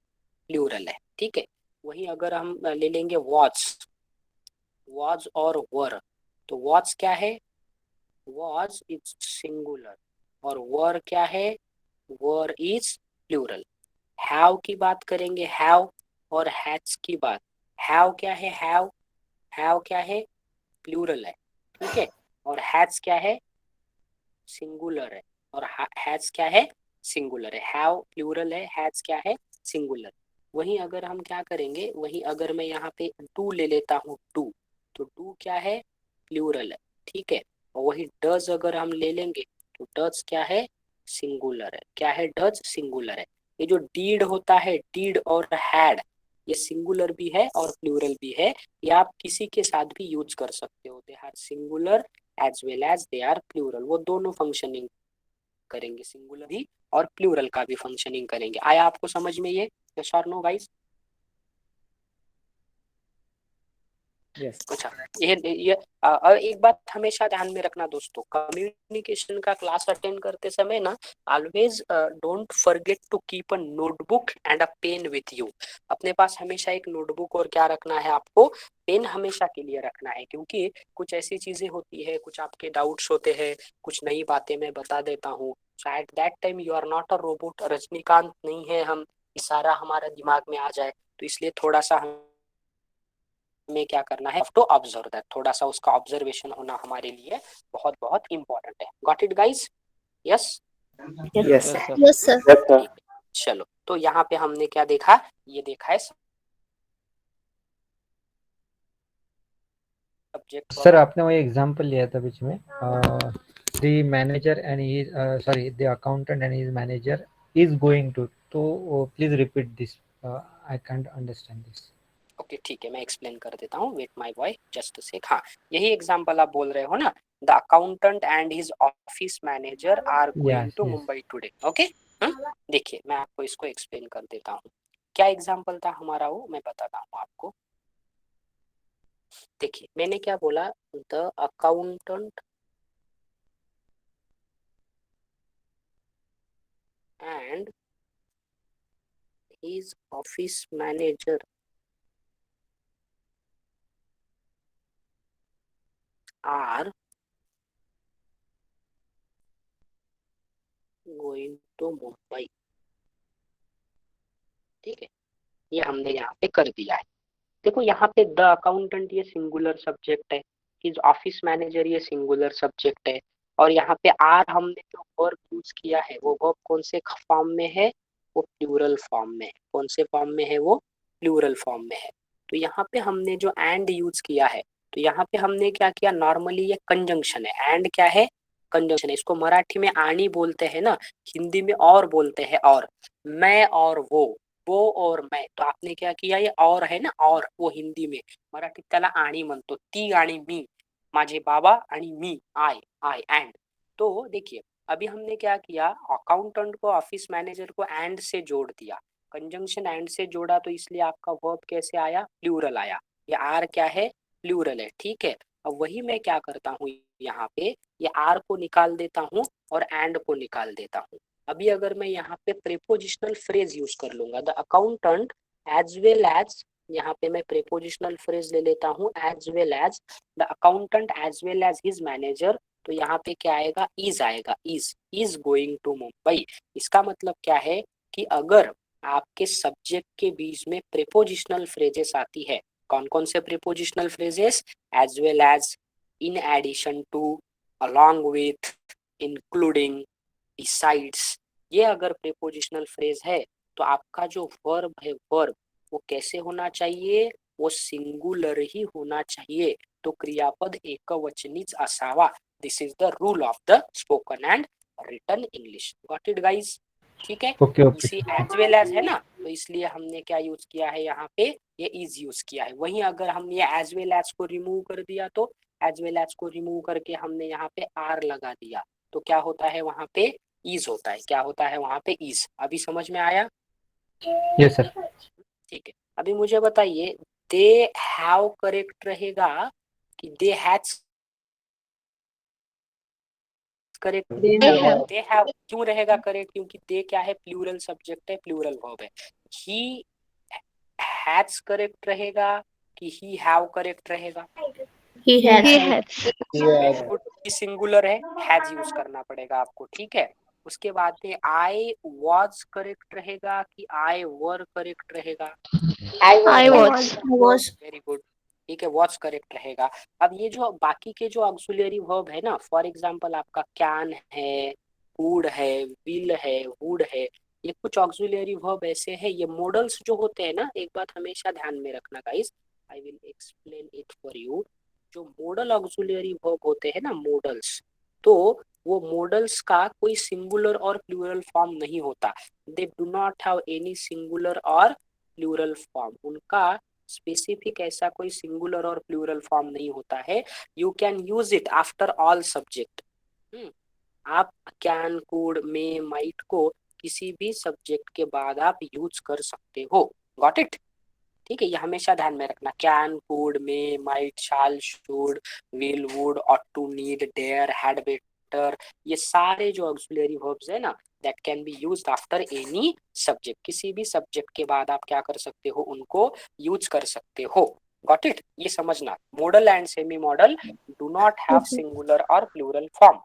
प्लूरल है, ठीक है। वही अगर हम ले लेंगे वॉज और वर, तो वॉज क्या है, वॉज इज सिंगुलर, और वर क्या है, वर इज प्लूरल। हैव की बात करेंगे, हैव और हैज की बात, हैव क्या है, हैव क्या है, प्लूरल है, ठीक है। और हैज क्या है, सिंगुलर है, और हैज क्या है, सिंगुलर है। हैव प्लूरल है, हैज क्या है, सिंगुलर। वहीं अगर हम क्या करेंगे, वहीं अगर मैं यहाँ पे डू ले लेता हूँ, डू, तो डू क्या है, प्लूरल है, ठीक है। और वही डज अगर हम ले लेंगे, तो डज क्या है, सिंगुलर है, क्या है, डज सिंगुलर है। ये जो डीड होता है, डीड और हैड, ये सिंगुलर भी है और प्लूरल भी है। ये आप किसी के साथ भी यूज कर सकते हो, they are singular as well as they are plural, वो दोनों फंक्शनिंग करेंगे, सिंगुलर भी और प्लूरल का भी फंक्शनिंग करेंगे। आया आपको समझ में ये, यस और नो गाइस? अच्छा, ये और एक बात हमेशा ध्यान में रखना दोस्तों, कम्युनिकेशन का क्लास अटेंड करते समय ना, always don't forget to keep a notebook and a pen with you. अपने पास हमेशा एक नोटबुक और क्या रखना है, आपको पेन हमेशा के लिए रखना है, क्योंकि कुछ ऐसी चीजें होती है, कुछ आपके डाउट्स होते हैं, कुछ नई बातें मैं बता देता हूँ। So at that time you are not a robot, Rajinikanth नहीं है हम, सारा हमारा दिमाग में आ जाए, तो इसलिए थोड़ा सा हमें क्या करना है, टू ऑब्जर्व दैट, थोड़ा सा उसका ऑब्जर्वेशन होना हमारे लिए बहुत बहुत इंपॉर्टेंट है। Got it guys? Yes yes sir. Yes sir. ठीक है, चलो, तो यहाँ पे हमने क्या देखा, ये देखा है सब्जेक्ट। सर आपने वही एग्जांपल लिया था बीच में, the manager and he sorry the accountant and his manager is going to, तो please repeat this, I can't understand this. Okay ठीक है, मैं एक्सप्लेन कर देता हूँ, wait my boy just sec. हाँ, यही एग्जांपल आप बोल रहे हो ना, the accountant and his office manager are going to Mumbai today. Okay, देखिए मैं आपको इसको एक्सप्लेन कर देता हूँ। क्या एग्जांपल था हमारा, वो मैं बताता हूँ आपको। देखिए मैंने क्या बोला, the accountant and his office manager are going to Mumbai, ठीक है, ये हमने यहाँ पे कर दिया है। देखो यहाँ पे द अकाउंटेंट ये सिंगुलर सब्जेक्ट है, हिज ऑफिस मैनेजर ये सिंगुलर सब्जेक्ट है, और यहाँ पे आर हमने जो वर्ब यूज किया है, वो वर्ब कौन से फॉर्म में है, वो प्लूरल फॉर्म में है। कौन से फॉर्म में है, वो प्लूरल फॉर्म में है। तो यहाँ पे हमने जो एंड यूज किया है, तो यहाँ पे हमने क्या किया, नॉर्मली ये कंजंक्शन है, एंड क्या है, कंजंक्शन है। इसको मराठी में आनी बोलते हैं ना, हिंदी में और बोलते हैं, और मैं और वो और मैं। तो आपने क्या किया, ये और है ना, और वो हिंदी में, मराठीत त्याला आणि म्हणतो, ती आणि मी, माझे बाबा आणि मी, आई एंड। तो देखिए अभी हमने क्या किया, अकाउंटेंट को, ऑफिस मैनेजर को एंड से जोड़ दिया, कंजंक्शन एंड से जोड़ा, तो इसलिए आपका वर्ब कैसे आया, प्लूरल आया। ये आर क्या है, प्लूरल है, ठीक है। अब वही मैं क्या करता हूँ यहाँ पे, ये आर को निकाल देता हूँ और एंड को निकाल देता हूँ। अभी अगर मैं यहाँ पे प्रेपोजिशनल फ्रेज यूज कर लूंगा, the accountant as well as, यहाँ पे मैं प्रेपोजिशनल फ्रेज ले लेता हूँ, as well as the accountant as well as his manager, तो यहाँ पे क्या आएगा, इज आएगा, इज गोइंग टू मुंबई। इसका मतलब क्या है कि अगर आपके सब्जेक्ट के बीच में प्रेपोजिशनल फ्रेजेस आती है, कौन कौन से prepositional phrases, as well as, in addition to, along with, including, besides, ये अगर प्रेपोजिशनल फ्रेज है तो आपका जो वर्ब है, वर्ब वो कैसे होना चाहिए, वो सिंगुलर ही होना चाहिए। तो क्रियापद एकवचनीच असावा। This is the rule of the spoken and written English. Got it guys, ठीक है। ओके ओके इसी एज वेल एज है ना, तो इसलिए हमने क्या यूज किया है यहाँ पे, ये इज यूज किया है। वहीं अगर हम ये एज वेल एज को रिमूव कर दिया, तो एज वेल एज को रिमूव करके हमने यहाँ पे आर लगा दिया, तो क्या होता है वहां पे, इज होता है। क्या होता है वहां पे, इज। अभी समझ में आया, यस सर। ठीक है। अभी मुझे बताइए, दे हैव करेक्ट रहेगा कि they has correct, they have क्यों रहेगा करेक्ट, क्योंकि दे क्या है, प्लूरल सब्जेक्ट है, प्लूरल वर्ब है। ही हैज करेक्ट रहेगा कि ही हैव करेक्ट रहेगा, he has very good, singular है, हैज यूज करना पड़ेगा आपको, ठीक है। उसके बाद में आई वॉज करेक्ट रहेगा कि आई वर करेक्ट रहेगा, आई वाज वेरी गुड, ठीक है, वॉज करेक्ट रहेगा। अब ये जो बाकी के जो ऑक्सिलरी वर्ब है ना, फॉर एग्जांपल आपका कैन है, वुड है, विल है, वुड है, ये कुछ ऑक्सिलरी वर्ब ऐसे हैं, ये मॉडल्स जो होते हैं ना, एक बात हमेशा ध्यान में रखना guys, I will explain it for you. जो मॉडल ऑक्सिलरी वर्ब होते हैं ना, मॉडल्स, तो वो मॉडल्स का कोई सिंगुलर और प्लूरल फॉर्म नहीं होता। They do not have any singular और प्लूरल फॉर्म, उनका स्पेसिफिक ऐसा कोई सिंगुलर और प्लूरल फॉर्म नहीं होता है। You can use it after all subject. आप कैन, कुड, मे, माइट को किसी भी सब्जेक्ट के बाद आप यूज कर सकते हो। गॉट इट, ठीक है, ये हमेशा ध्यान में रखना। Can, could, may, might, shall, should, will, would, ought to, need, dare, had better, ये सारे जो ऑक्सिलरी वर्ब्स है ना, that can be used after any subject. किसी भी सब्जेक्ट के बाद आप क्या कर सकते हो, उनको यूज कर सकते हो। गॉट इट, ये समझना। Model and semi model do not have singular और प्लूरल फॉर्म,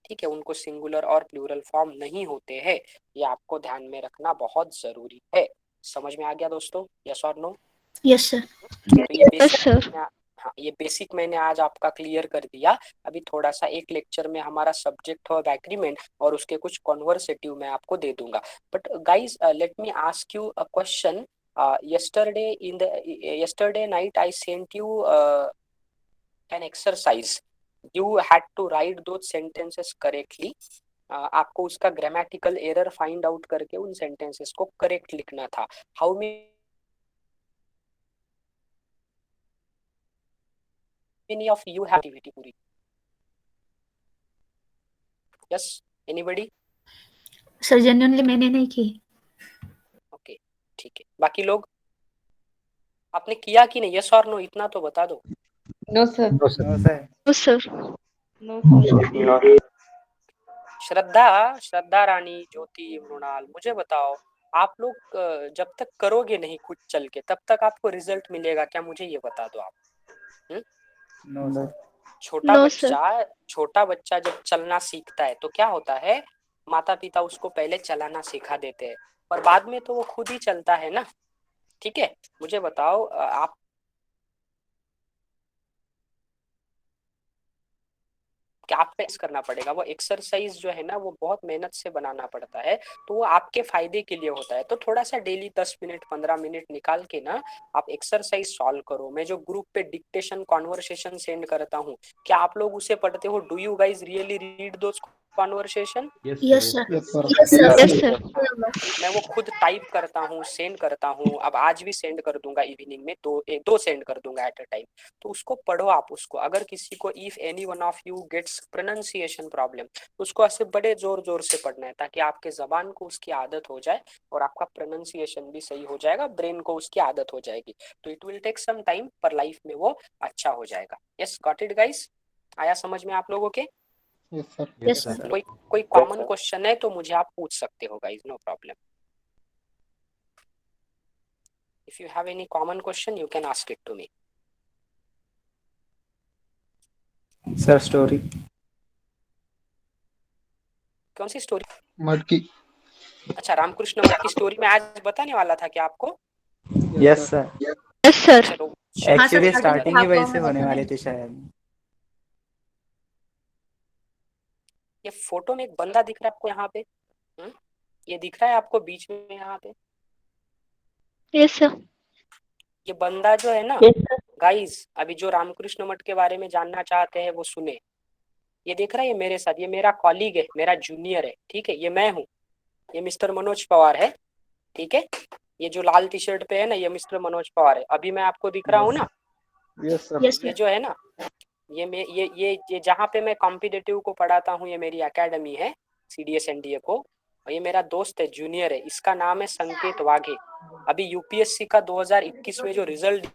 ठीक है, उनको सिंगुलर और प्लूरल फॉर्म नहीं होते हैं, ये आपको ध्यान में रखना बहुत जरूरी है। समझ में आ गया दोस्तों, यस और नो? Yes sir. तो ये बेसिक, हाँ ये बेसिक मैंने आज आपका क्लियर कर दिया। अभी थोड़ा सा एक लेक्चर में हमारा सब्जेक्ट और एग्रीमेंट और उसके कुछ कॉन्वर्सेटिव मैं आपको दे दूंगा। But guys let me ask you a question. yesterday night I sent you an exercise. You had to write those sentences correctly. आपको उसका ग्रामेटिकल एरर फाइंड आउट करके उन सेंटेंसेस को करेक्ट लिखना था। How many of you have activity पूरी? Yes, anybody? सर जेन्युइनली मैंने नहीं की। ओके, ठीक है, बाकी लोग आपने किया कि नहीं, यस और नो, इतना तो बता दो। No, sir. No sir. Sir No, sir. Shraddha Rani, Jyoti, Mrinal, मुझे बताओ, आप लोग जब तक करोगे नहीं खुद चल के, तब तक आपको रिजल्ट मिलेगा क्या, मुझे ये बता दो आप। No. छोटा बच्चा जब चलना सीखता है तो क्या होता है, माता पिता उसको पहले चलाना सिखा देते हैं, और बाद में तो वो खुद ही चलता है ना, ठीक है। मुझे बताओ आप कि आपको करना पड़ेगा। वो एक्सरसाइज जो है ना वो बहुत मेहनत से बनाना पड़ता है, तो वो आपके फायदे के लिए होता है। तो थोड़ा सा डेली 10 मिनट 15 मिनट निकाल के ना आप एक्सरसाइज सॉल्व करो। मैं जो ग्रुप पे डिक्टेशन कॉन्वर्सेशन सेंड करता हूँ, क्या आप लोग उसे पढ़ते हो? Do you guys really read those conversation? Yes sir, Yes, sir. Yes sir, yes sir. मैं वो खुद टाइप करता हूँ, सेंड करता हूँ। अब आज भी सेंड कर दूंगा इवनिंग में, दो सेंड कर दूंगा एट अ टाइम। तो उसको पढ़ो आप उसको। अगर किसी को if any one of you gets pronunciation problem, उसको ऐसे बड़े जोर जोर से पढ़ना है, ताकि आपके जबान को उसकी आदत हो जाए और आपका प्रोनाउंसिएशन भी सही हो जाएगा, ब्रेन को उसकी आदत हो जाएगी। तो it will take some time, पर लाइफ में वो अच्छा हो जाएगा। Yes, got it guys? आया समझ में आप लोगों के? Yes, sir. Yes sir. कोई कॉमन क्वेश्चन है तो मुझे आप पूछ सकते हो guys, no problem. If you have any common question, you can ask it to me. Sir story कौन सी स्टोरी? मटकी. अच्छा, रामकृष्ण मठ की स्टोरी में आज बताने वाला था क्या आपको? Yes sir. Yes sir. चलो हाँ सर, एक्चुअली starting स्टार्टिंग ही में वही आपको से होने बताया। वाले थे शायद। ये फोटो में एक बंदा दिख रहा है आपको यहाँ पे? ये दिख रहा है आपको बीच में यहाँ पे? Yes sir. ये बंदा जो है ना Yes, sir. गाइस, अभी जो रामकृष्ण मठ के बारे में जानना चाहते हैं वो सुने। ये देख रहा है, ये मेरे साथ, ये मेरा कॉलीग है, मेरा जूनियर है, ठीक है? ये मैं हूँ, ये मिस्टर मनोज पवार है, ठीक है? ये जो लाल टी शर्ट पे है ना, ये मिस्टर मनोज पवार है। अभी मैं आपको दिख रहा हूँ ना, Yes, sir. यस ये सर, जो है ना, ये जहाँ पे मैं कॉम्पिटिटिव को पढ़ाता हूँ, ये मेरी एकेडमी है CDS NDA को। और ये मेरा दोस्त है, जूनियर है, इसका नाम है संकेत वाघे। अभी यूपीएससी का 2021 में जो रिजल्ट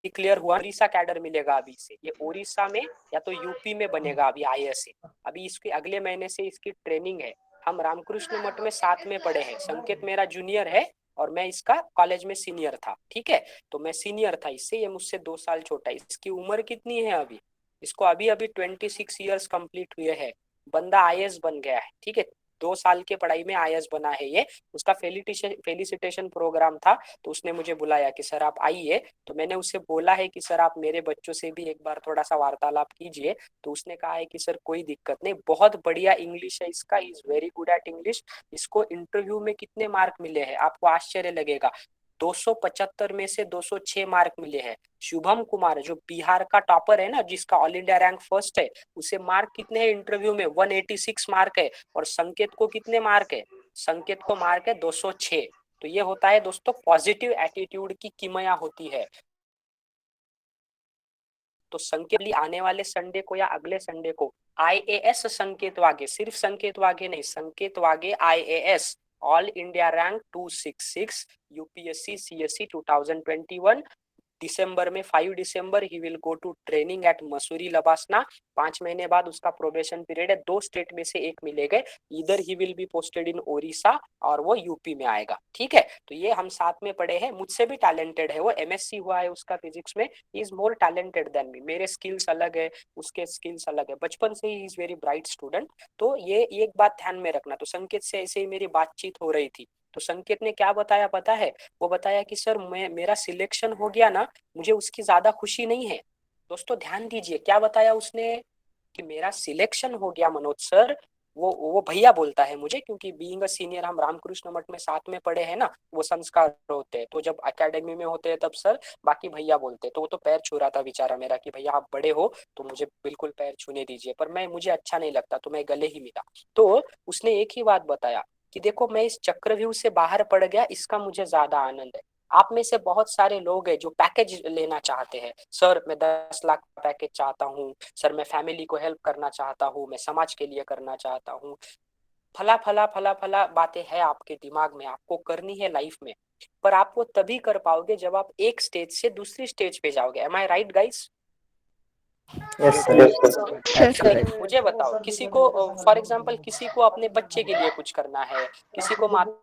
डिक्लेयर हुआ, उड़ीसा कैडर मिलेगा अभी से। ये उड़ीसा में या तो यूपी में बनेगा अभी IAS से। अभी इसके अगले महीने से इसकी ट्रेनिंग है। हम रामकृष्ण मठ में साथ में पढ़े हैं। संकेत मेरा जूनियर है और मैं इसका कॉलेज में सीनियर था, ठीक है? तो मैं सीनियर था इससे, ये मुझसे 2 साल छोटा है। इसकी उम्र कितनी है अभी? इसको अभी अभी 26 ईयर्स कंप्लीट हुए हैं। बंदा IAS बन गया है, ठीक है? 2 साल के पढ़ाई में IAS बना है ये। उसका फेलिसिटेशन प्रोग्राम था, तो उसने मुझे बुलाया कि सर आप आइए। तो मैंने उसे बोला है कि सर आप मेरे बच्चों से भी एक बार थोड़ा सा वार्तालाप कीजिए। तो उसने कहा है कि सर कोई दिक्कत नहीं, बहुत बढ़िया इंग्लिश है इसका, is very good at English. इसको इंटरव्यू में कितने मार्क मिले हैं आपको आश्चर्य लगेगा, 275 में से 206 मार्क मिले हैं। शुभम कुमार जो बिहार का टॉपर है ना, जिसका ऑल इंडिया रैंक फर्स्ट है, उसे मार्क कितने हैं इंटरव्यू में? 186 मार्क है। और संकेत को कितने मार्क है? संकेत को मार्क है 206। तो ये होता है दोस्तों पॉजिटिव एटीट्यूड की किमया होती है। तो संकेत आने वाले संडे को या अगले संडे को IAS संकेत वागे, सिर्फ संकेत वागे नहीं, Sanket Wage IAS all India rank 266 UPSC CSE 2021 दिसंबर में 5 दिसंबर he will go to training at Mussoorie LBSNAA. 5 महीने बाद उसका प्रोबेशन पीरियड है। 2 स्टेट में से एक मिलेगा, इधर he will be posted in Odisha और वो यूपी में आएगा, ठीक है? तो ये हम साथ में पढ़े हैं, मुझसे भी टैलेंटेड है वो, MSc हुआ है उसका फिजिक्स में। He is more talented than me, मेरे स्किल्स अलग है, उसके स्किल्स अलग है। बचपन से he is very bright student. तो ये एक बात ध्यान में रखना। तो संकेत से ऐसे ही मेरी बातचीत हो रही थी, तो संकेत ने क्या बताया पता है? वो बताया कि सर मेरा सिलेक्शन हो गया ना, मुझे उसकी ज्यादा खुशी नहीं है। दोस्तों ध्यान दीजिए, क्या बताया उसने? कि मेरा सिलेक्शन हो गया मनोज सर। वो भैया बोलता है मुझे, क्योंकि बीइंग अ सीनियर हम रामकृष्ण मठ में साथ में पढ़े हैं ना, वो संस्कार होते हैं। तो जब एकेडमी में होते हैं तब सर, बाकी भैया बोलते हैं। तो वो तो पैर छू रहा था बेचारा मेरा कि भैया आप बड़े हो तो मुझे बिल्कुल पैर छूने दीजिए, पर मुझे अच्छा नहीं लगता, तो मैं गले ही मिला। तो उसने एक ही बात बताया कि देखो मैं इस चक्रव्यूह से बाहर पड़ गया, इसका मुझे ज्यादा आनंद है। आप में से बहुत सारे लोग हैं जो पैकेज लेना चाहते हैं। सर मैं 10 लाख का पैकेज चाहता हूँ, सर मैं फैमिली को हेल्प करना चाहता हूँ, मैं समाज के लिए करना चाहता हूँ। फला फला फला फला बातें हैं आपके दिमाग में, आपको करनी है लाइफ में। पर आप वो तभी कर पाओगे जब आप एक स्टेज से दूसरी स्टेज पे जाओगे। एम आई राइट गाइस? Yes sir. मुझे बताओ, किसी को फॉर एग्जाम्पल किसी को अपने बच्चे के लिए कुछ करना है, किसी को माता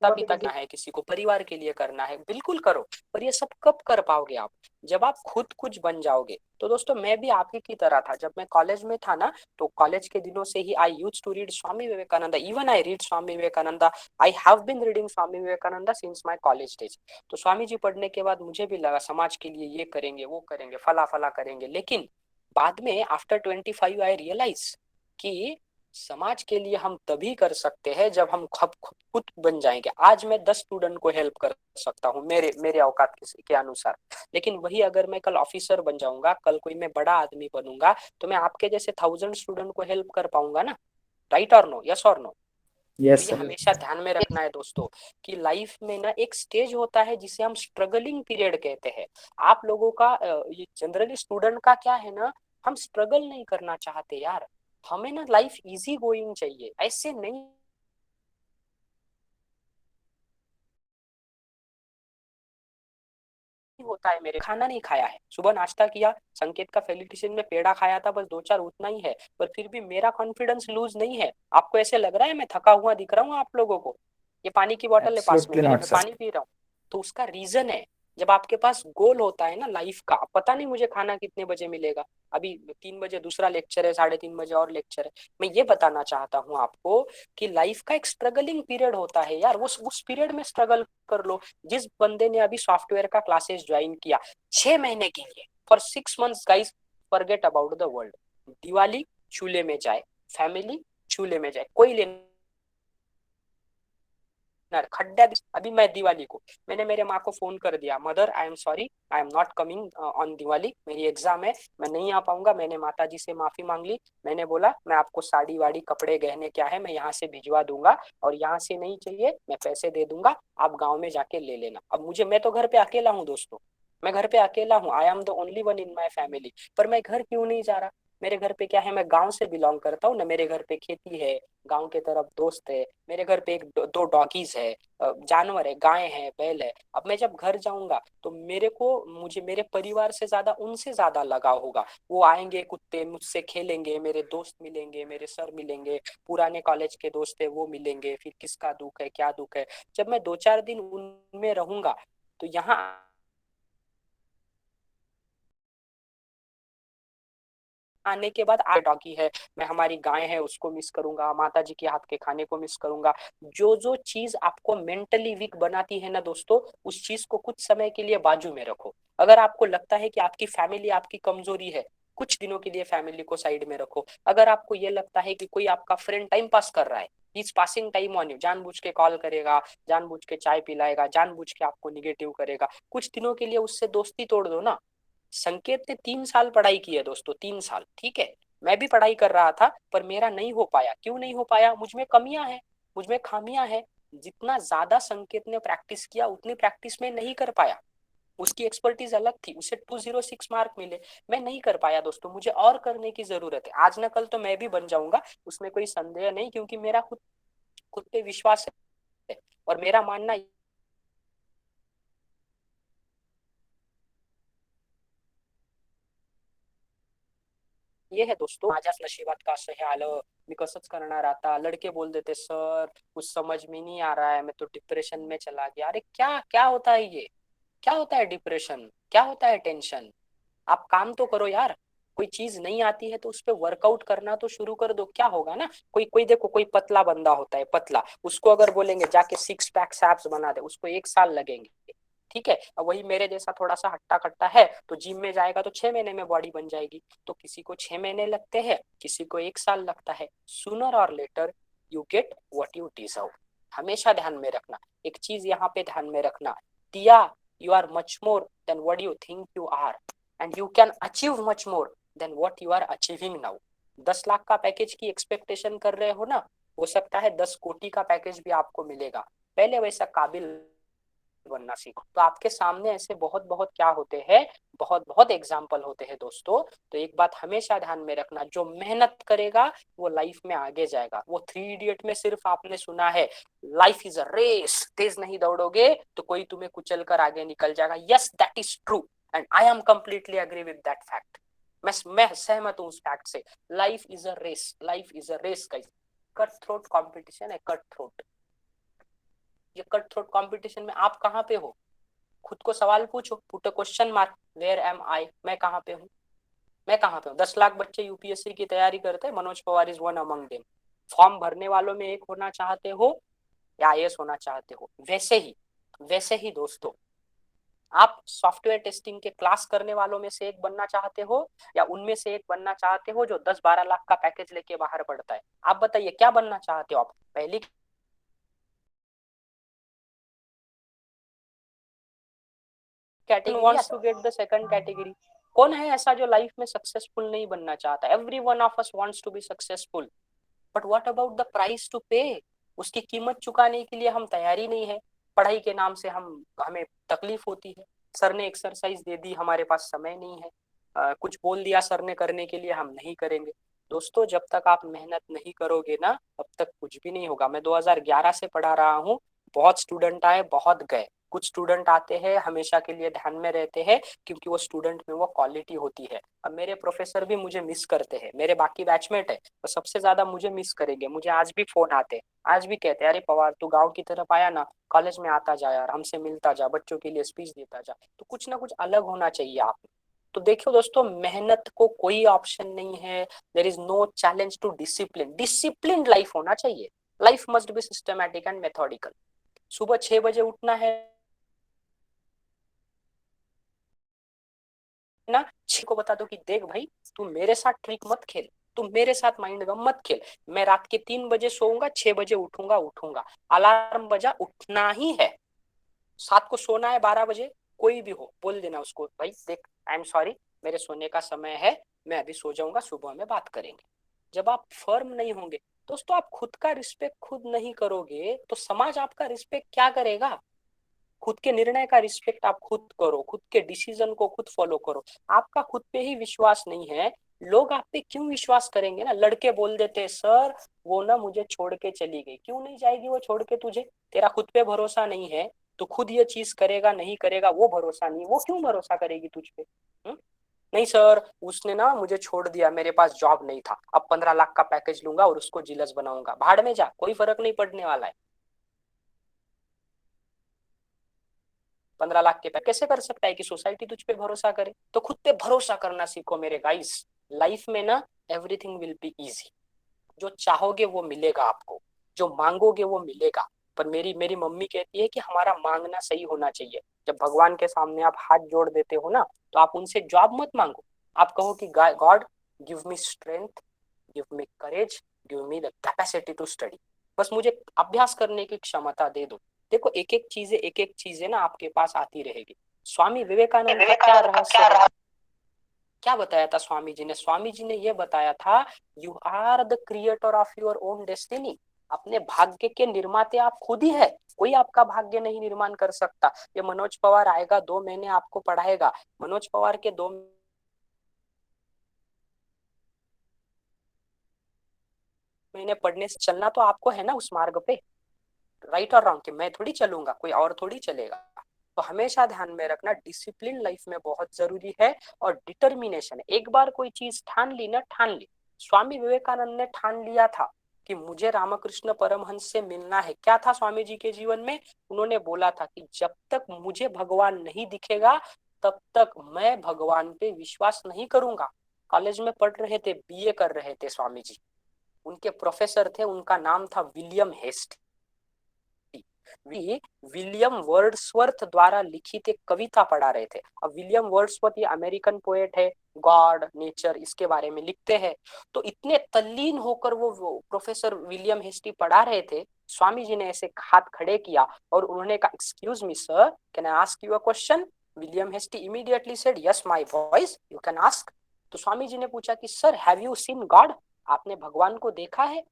माता पिता करना है, किसी को परिवार के लिए करना है, बिल्कुल करो। पर ये सब कब कर पाओगे आप? जब आप खुद कुछ बन जाओगे। तो दोस्तों मैं भी आप ही की तरह था। जब मैं कॉलेज में था ना, तो कॉलेज के दिनों से ही I used to read Swami Vivekananda. Even I read Swami Vivekananda. I have been reading Swami Vivekananda since my college days. तो स्वामी जी पढ़ने के बाद मुझे भी लगा समाज के लिए ये करेंगे, वो करेंगे, फला फला करेंगे। लेकिन बाद में आफ्टर 25 आई रियलाइज कि समाज के लिए हम तभी कर सकते हैं जब हम खुद बन जाएंगे। आज मैं 10 स्टूडेंट को हेल्प कर सकता हूँ मेरे मेरे औकात के अनुसार। लेकिन वही अगर मैं कल ऑफिसर बन जाऊंगा, कल कोई मैं बड़ा आदमी बनूंगा, तो मैं आपके जैसे 1000 स्टूडेंट को हेल्प कर पाऊंगा ना? राइट और नो? यस और नो? तो Yes, ये sir. हमेशा ध्यान में रखना है दोस्तों कि लाइफ में ना एक स्टेज होता है जिसे हम स्ट्रगलिंग पीरियड कहते हैं। आप लोगों का ये जनरली स्टूडेंट का क्या है ना, हम स्ट्रगल नहीं करना चाहते यार। हमें ना लाइफ इजी गोइंग चाहिए, ऐसे नहीं होता है। मेरे खाना नहीं खाया है, सुबह नाश्ता किया, संकेत का फेलिटिशियन में पेड़ा खाया था, बस 2-4 उतना ही है। पर फिर भी मेरा कॉन्फिडेंस लूज नहीं है। आपको ऐसे लग रहा है मैं थका हुआ दिख रहा हूँ आप लोगों को? ये पानी की बोतल है पास में Absolutely मेरे, not, मैं sir. पानी पी रहा हूँ। तो उसका रीजन है, जब आपके पास गोल होता है ना लाइफ का, पता नहीं मुझे खाना कितने बजे मिलेगा। अभी 3 बजे दूसरा लेक्चर है, 3:30 बजे और लेक्चर है। मैं ये बताना चाहता हूँ आपको कि लाइफ का एक स्ट्रगलिंग पीरियड होता है यार। उस पीरियड में स्ट्रगल कर लो। जिस बंदे ने अभी सॉफ्टवेयर का क्लासेस ज्वाइन किया 6 महीने के लिए, for 6 months guys, forget about the world. Diwali चूल्हे में जाए, फैमिली चूल्हे में जाए, कोई लेना खड्डा। अभी मैं दिवाली को मैंने मेरे माँ को फोन कर दिया, mother I am sorry, I am not coming on Diwali, मेरी एग्जाम है, मैं नहीं आ पाऊंगा। मैंने माता जी से माफी मांग ली। मैंने बोला मैं आपको साड़ी वाड़ी कपड़े गहने क्या है मैं यहाँ से भिजवा दूंगा, और यहाँ से नहीं चाहिए मैं पैसे दे दूंगा, आप गाँव में जाके ले लेना। अब मैं तो घर पे अकेला हूँ दोस्तों, मैं घर पे अकेला हूँ। I am the only one in my family. पर मैं घर क्यों नहीं जा रहा? मेरे घर पे क्या है, मैं गांव से बिलोंग करता हूँ ना, मेरे घर पे खेती है, गांव के तरफ दोस्त है, मेरे घर पे 2 डॉगीज है, जानवर है, गाय है, बैल है। अब मैं जब घर जाऊंगा तो मुझे मेरे परिवार से ज्यादा उनसे ज्यादा लगाव होगा। वो आएंगे, कुत्ते मुझसे खेलेंगे, मेरे दोस्त मिलेंगे, मेरे सर मिलेंगे, पुराने कॉलेज के दोस्त है वो मिलेंगे। फिर किसका दुख है, क्या दुख है, जब मैं 2-4 दिन उनमें रहूंगा तो यहाँ आने के बाद डॉगी है, मैं हमारी गाय है उसको मिस करूंगा, माता जी के हाथ के खाने को मिस करूंगा। जो जो चीज आपको मेंटली वीक बनाती है ना दोस्तों, उस चीज को कुछ समय के लिए बाजू में रखो। अगर आपको लगता है कि आपकी फैमिली आपकी कमजोरी है, कुछ दिनों के लिए फैमिली को साइड में रखो। अगर आपको ये लगता है कि कोई आपका फ्रेंड टाइम पास कर रहा है, is passing time on you, जानबूझ के कॉल करेगा, जानबूझ के चाय पिलाएगा, जानबूझ के आपको निगेटिव करेगा, कुछ दिनों के लिए उससे दोस्ती तोड़ दो ना। संकेत ने 3 साल पढ़ाई की है दोस्तों, 3 साल, ठीक है। मैं भी पढ़ाई कर रहा था, पर मेरा नहीं हो पाया। क्यों नहीं हो पाया? मुझ में कमियां हैं, मुझ में खामियां हैं। जितना ज्यादा संकेत ने प्रैक्टिस किया उतनी प्रैक्टिस में नहीं कर पाया। उसकी एक्सपर्टीज अलग थी, उसे 206 मार्क मिले, मैं नहीं कर पाया दोस्तों। मुझे और करने की जरूरत है। आज न कल तो मैं भी बन जाऊंगा, उसमें कोई संदेह नहीं, क्योंकि मेरा खुद पे विश्वास है। और मेरा मानना ये है दोस्तों, माझ्याच नशिबात का असं हे आलं, मी कसंच करणार आता। लड़के बोल देते सर कुछ समझ में नहीं आ रहा है, मैं तो डिप्रेशन में चला गया। अरे क्या क्या होता है ये? क्या होता है डिप्रेशन? क्या होता है टेंशन? आप काम तो करो यार। कोई चीज नहीं आती है तो उस पर वर्कआउट करना तो शुरू कर दो। क्या होगा ना, कोई कोई देखो, कोई पतला बंदा होता है, पतला, उसको अगर बोलेंगे जाके 6 पैक एब्स बना दे, उसको 1 साल लगेंगे, ठीक है। अब वही मेरे जैसा थोड़ा सा हट्टा कट्टा है तो जिम में जाएगा तो 6 महीने में बॉडी बन जाएगी। तो किसी को 6 महीने लगते हैं, किसी को 1 साल लगता है। Sooner or later you get what you deserve. हमेशा ध्यान में रखना एक चीज, यहाँ पे ध्यान में रखना, दिया, you are much more than what you think you are, and you can achieve much more than what you are achieving now. 10 lakh का पैकेज की एक्सपेक्टेशन कर रहे हो ना, हो सकता है 10 कोटी का पैकेज भी आपको मिलेगा। पहले वैसा काबिल बनना सीखो। तो आपके सामने ऐसे बहुत बहुत क्या होते हैं, बहुत बहुत एग्जाम्पल होते हैं दोस्तों। तो एक बात हमेशा ध्यान में रखना, जो मेहनत करेगा वो लाइफ में आगे जाएगा। वो 3 इडियट में सिर्फ आपने सुना है, लाइफ इज अ रेस, तेज नहीं दौड़ोगे तो कोई तुम्हें कुचल कर आगे निकल जाएगा। Yes, that is true, and I am completely agree with that fact. मैं सहमत हूँ उस फैक्ट से। Life is a race, life is a race guys. Cut throat competition है, कट थ्रोट। ये कट थ्रोट कंपटीशन में आप कहाँ पे हो? खुद को सवाल पूछो, put a question mark, where am I, मैं कहाँ पे हूँ, मैं कहाँ पे हूँ। 10 लाख बच्चे यूपीएससी की तैयारी करते हैं, Manoj Pawar is one among them. Form भरने वालों में एक होना चाहते हो या आईएएस होना चाहते हो, वैसे ही दोस्तों आप सॉफ्टवेयर टेस्टिंग के क्लास करने वालों में से एक बनना चाहते हो या उनमें से एक बनना चाहते हो जो 10-12 लाख का पैकेज लेके बाहर पड़ता है? आप बताइए क्या बनना चाहते हो आप? पहली category wants to get the second category. कौन है ऐसा जो लाइफ में सक्सेसफुल नहीं बनना चाहता? Every one of us wants to be successful, but what about the price to pay? उसकी कीमत चुकाने के लिए हम तैयारी नहीं है। पढ़ाई के नाम से हमें तकलीफ होती है। सर ने एक्सरसाइज दे दी, हमारे पास समय नहीं है। कुछ बोल दिया सर ने करने के लिए, हम नहीं करेंगे। दोस्तों जब तक आप मेहनत नहीं करोगे ना तब तक कुछ भी नहीं होगा। मैं 2011 से पढ़ा रहा हूँ, बहुत स्टूडेंट आए बहुत गए। कुछ स्टूडेंट आते हैं हमेशा के लिए ध्यान में रहते हैं क्योंकि वो स्टूडेंट में वो क्वालिटी होती है। अब मेरे प्रोफेसर भी मुझे मिस करते हैं, मेरे बाकी बैचमेट है तो सबसे ज्यादा मुझे मिस करेंगे। मुझे आज भी फोन आते हैं, आज भी कहते हैं अरे पवार तू गांव की तरफ आया ना, कॉलेज में आता जा यार, हमसे मिलता जा, बच्चों के लिए स्पीच देता जा। तो कुछ ना कुछ अलग होना चाहिए आप। तो देखियो दोस्तों, मेहनत को कोई ऑप्शन नहीं है। There is no challenge to discipline. Disciplined life होना चाहिए। Life must be systematic and methodical. सुबह 6 बजे उठना है ना, 6 को बता दो कि देख भाई तू मेरे साथ ट्रिक मत खेल, तू मेरे साथ माइंड गम मत खेल। मैं रात के 3 बजे सोऊंगा, 6 बजे उठूंगा। अलार्म बजा, उठना ही है। 7 को सोना है, 12 बजे कोई भी हो बोल देना उसको, भाई देख आई एम सॉरी मेरे सोने का समय है, मैं अभी सो जाऊंगा, सुबह में बात करेंगे। जब आप फर्म नहीं होंगे दोस्तों, आप खुद का रिस्पेक्ट खुद नहीं करोगे तो समाज आपका रिस्पेक्ट क्या करेगा? खुद के निर्णय का रिस्पेक्ट आप खुद करो, खुद के डिसीजन को खुद फॉलो करो। आपका खुद पे ही विश्वास नहीं है, लोग आप पे क्यों विश्वास करेंगे? ना लड़के बोल देते हैं सर वो ना मुझे छोड़ के चली गई। क्यों नहीं जाएगी वो छोड़ के तुझे? तेरा खुद पे भरोसा नहीं है तो खुद ये चीज करेगा नहीं करेगा वो भरोसा नहीं, वो क्यों भरोसा करेगी तुझ पे? नहीं सर उसने ना मुझे छोड़ दिया, मेरे पास जॉब नहीं था, अब 15 लाख का पैकेज लूंगा और उसको जिलस बनाऊंगा। भाड़ में जा, कोई फर्क नहीं पड़ने वाला है। 15 लाख के पैकेज कैसे कर सकता है कि सोसाइटी तुझ पे भरोसा करे? तो खुद पे भरोसा करना सीखो मेरे गाइस। लाइफ में ना एवरीथिंग विल बी इजी। जो चाहोगे वो मिलेगा आपको, जो मांगोगे वो मिलेगा। पर मेरी मम्मी कहती है कि हमारा मांगना सही होना चाहिए। जब भगवान के सामने आप हाथ जोड़ देते हो ना तो आप उनसे जॉब मत मांगो। आप कहो कि God give me strength, give me courage, give me the capacity to study. बस मुझे अभ्यास करने की क्षमता दे दो। देखो एक एक चीजें ना आपके पास आती रहेगी। स्वामी विवेकानंद का क्या रहस्य है? क्या बताया था स्वामी जी ने? स्वामी जी ने ये बताया था you are the creator of your own destiny. अपने भाग्य के निर्माते आप खुद ही है, कोई आपका भाग्य नहीं निर्माण कर सकता। ये मनोज पवार आएगा 2 महीने आपको पढ़ाएगा, मनोज पवार के 2 महीने पढ़ने से चलना तो आपको है ना उस मार्ग पे, राइट और रॉन्ग, कि मैं थोड़ी चलूंगा, कोई और थोड़ी चलेगा। तो हमेशा ध्यान में रखना डिसिप्लिन लाइफ में बहुत जरूरी है और डिटर्मिनेशन। एक बार कोई चीज ठान ली ना, ठान ली। स्वामी विवेकानंद ने ठान लिया था कि मुझे रामकृष्ण परमहंस से मिलना है। क्या था स्वामी जी के जीवन में? उन्होंने बोला था कि जब तक मुझे भगवान नहीं दिखेगा तब तक मैं भगवान पे विश्वास नहीं करूंगा। कॉलेज में पढ़ रहे थे, बीए कर रहे थे स्वामी जी। उनके प्रोफेसर थे, उनका नाम था विलियम हेस्ट। विलियम वर्ड्सवर्थ द्वारा लिखित एक कविता पढ़ा रहे थे। अब विलियम वर्ड्सवर्थ ये अमेरिकन पोएट है, गॉड नेचर इसके बारे में लिखते हैं। तो इतने तल्लीन होकर वो प्रोफेसर विलियम हेस्टी पढ़ा रहे थे। स्वामी जी ने ऐसे हाथ खड़े किया और उन्होंने कहा excuse me sir, can I ask you a question? William Hastie immediately said yes my voice you can ask. तो स्वामी जी ने पूछा कि sir have you seen God? आपने भगवान को देखा है?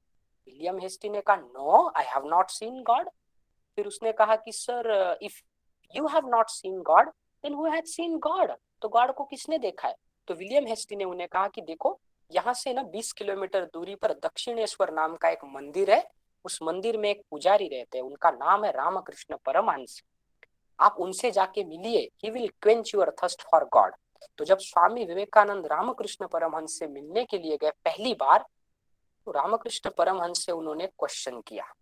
विलियम हेस्टी ने कहा no I have not seen God. फिर उसने कहा कि sir if you have not seen God then who has seen God? तो गॉड को किसने देखा है? तो विलियम हेस्टी ने उन्हें कहा कि देखो यहाँ से ना 20 किलोमीटर दूरी पर दक्षिणेश्वर नाम का एक मंदिर है। उस मंदिर में एक पुजारी रहते हैं, उनका नाम है रामकृष्ण परमहंस। आप उनसे जाके मिलिए, he will quench your thirst for God. तो जब स्वामी विवेकानंद रामकृष्ण परमहंस से मिलने के लिए गए पहली बार, तो रामकृष्ण परमहंस से उन्होंने क्वेश्चन किया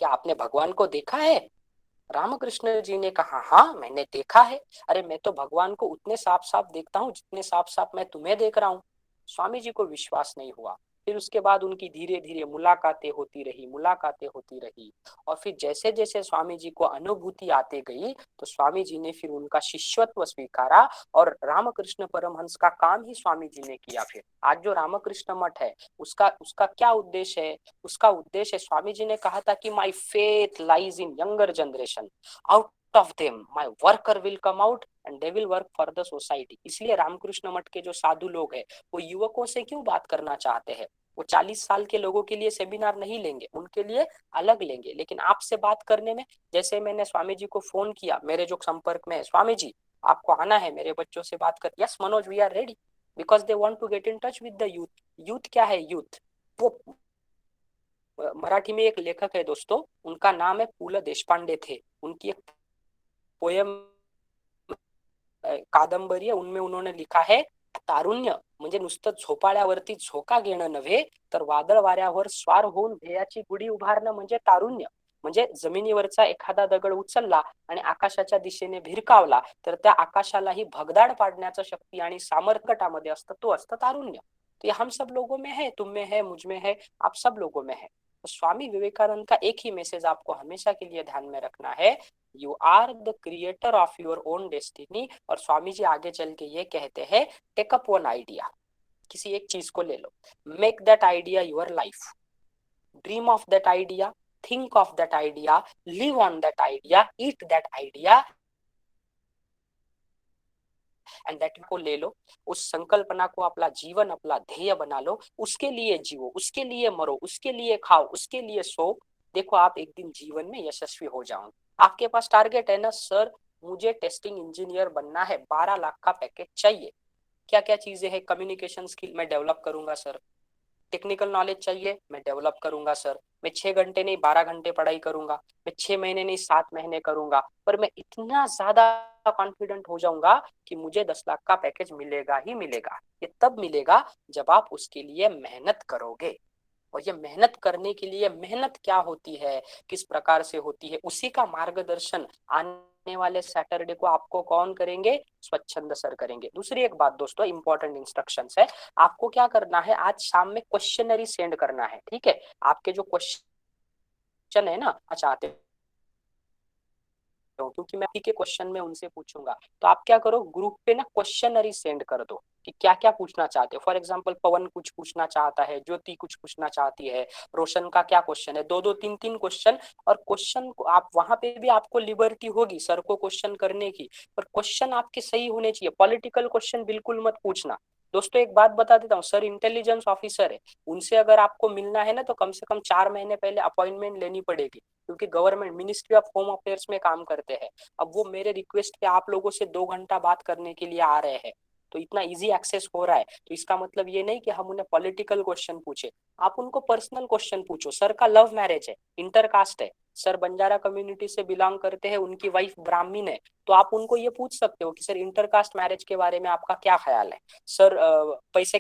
क्या आपने भगवान को देखा है? रामकृष्ण जी ने कहा, हाँ मैंने देखा है। अरे मैं तो भगवान को उतने साफ साफ देखता हूँ जितने साफ साफ मैं तुम्हें देख रहा हूँ। स्वामी जी को विश्वास नहीं हुआ। फिर उसके बाद उनकी धीरे धीरे मुलाकातें होती रही और फिर जैसे जैसे स्वामी जी को अनुभूति आती गई तो स्वामी जी ने फिर उनका शिष्यत्व स्वीकारा और रामकृष्ण परमहंस का काम ही स्वामी जी ने किया। फिर आज जो रामकृष्ण मठ है उसका उसका क्या उद्देश्य है? उसका उद्देश्य, स्वामी जी ने कहा था कि my faith lies in younger generation, out of them my worker will come out and they will work for the society. इसलिए रामकृष्ण मठ के जो साधु लोग हैं वो युवकों से क्यों बात करना चाहते हैं? वो 40 साल के लोगों के लिए सेमिनार नहीं लेंगे, उनके लिए अलग लेंगे। लेकिन आपसे बात करने में, जैसे मैंने स्वामी जी को फोन किया, मेरे जो संपर्क में है, स्वामी जी आपको आना है मेरे बच्चों से बात कर। Yes Manoj, we are ready, because they want to get in touch with the youth. Youth क्या है? यूथ वो मराठी में एक लेखक है दोस्तों, उनका नाम है पु ल देशपांडे थे। उनकी एक पोयम कादंबरी आहे, उनमें उन्होंने लिखा है, तारुण्य म्हणजे नुसतं झोपाळ्यावरती झोका घेणं नव्हे तर वादळ वाऱ्यावर स्वार होऊन ध्येयाची गुढी उभारणं म्हणजे तारुण्य. म्हणजे जमिनीवरचा एखादा दगड उचलला आणि आकाशाच्या दिशेने भिरकावला तर त्या आकाशालाही भगदाड पाडण्याचं शक्ती आणि सामर्थ्यामध्ये असतं, तो असतं तारुण्य. तो ये हम सब लोगों में है, तुम में है, मुझ में है, आप सब लोगों में है. तो स्वामी विवेकानंद का एक ही मैसेज आपको हमेशा के लिए ध्यान में रखना है, you are the creator of your own destiny. और स्वामी जी आगे चल के ये कहते हैं, टेक अप वन आइडिया, किसी एक चीज को ले लो, make that idea your life, dream of that idea, think of that idea, live on that idea, eat that idea and that को ले लो, उस संकल्पना को अपना जीवन, अपना ध्येय बना लो, उसके लिए जियो, उसके लिए मरो, उसके लिए खाओ, उसके लिए सो. देखो आप एक दिन जीवन में यशस्वी हो जाओगे. आपके पास टारगेट है ना, सर मुझे टेस्टिंग इंजीनियर बनना है, 12 लाख का पैकेज चाहिए. क्या क्या चीजें हैं? कम्युनिकेशन स्किल मैं डेवलप करूंगा सर, टेक्निकल नॉलेज चाहिए मैं डेवलप करूंगा सर, मैं 6 घंटे नहीं 12 घंटे पढ़ाई करूंगा, मैं 6 महीने नहीं 7 महीने करूंगा, पर मैं इतना ज्यादा कॉन्फिडेंट हो जाऊंगा कि मुझे 10 लाख का पैकेज मिलेगा ही मिलेगा. ये तब मिलेगा जब आप उसके लिए मेहनत करोगे. और ये मेहनत करने के लिए, मेहनत क्या होती है, किस प्रकार से होती है, उसी का मार्गदर्शन आने वाले सैटरडे को आपको कौन करेंगे? स्वच्छंद सर करेंगे. दूसरी एक बात दोस्तों, इंपॉर्टेंट इंस्ट्रक्शंस है, आपको क्या करना है, आज शाम में क्वेश्चनरी सेंड करना है. ठीक है, आपके जो क्वेश्चन है ना, चाहते क्योंकि मैं के क्वेश्चन में उनसे पूछूंगा, तो आप क्या करो, ग्रुप पे ना क्वेश्चनरी सेंड कर दो कि क्या क्या पूछना चाहते हो. फॉर एग्जांपल पवन कुछ पूछना चाहता है, ज्योति कुछ पूछना चाहती है, रोशन का क्या क्वेश्चन है, 2-2 3-3 क्वेश्चन. और क्वेश्चन को आप वहां पे भी आपको लिबर्टी होगी सर को क्वेश्चन करने की, पर क्वेश्चन आपके सही होने चाहिए. पॉलिटिकल क्वेश्चन बिल्कुल मत पूछना. दोस्तों एक बात बता देता हूँ, सर इंटेलिजेंस ऑफिसर है, उनसे अगर आपको मिलना है ना तो कम से कम 4 महीने पहले अपॉइंटमेंट लेनी पड़ेगी, क्योंकि government ministry of home affairs में काम करते हैं. अब वो मेरे रिक्वेस्ट पे आप लोगों से 2 घंटा बात करने के लिए आ रहे हैं, तो इतना इजी एक्सेस हो रहा है. तो इसका मतलब ये नहीं कि हम उन्हें पॉलिटिकल क्वेश्चन पूछे, आप उनको पर्सनल क्वेश्चन पूछो. सर का लव मैरिज है, इंटरकास्ट है, सर बंजारा कम्युनिटी से बिलोंग करते हैं, उनकी वाइफ ब्राह्मण है, तो आप उनको ये पूछ सकते हो कि सर इंटरकास्ट मैरिज के बारे में आपका क्या ख्याल है, सर पैसे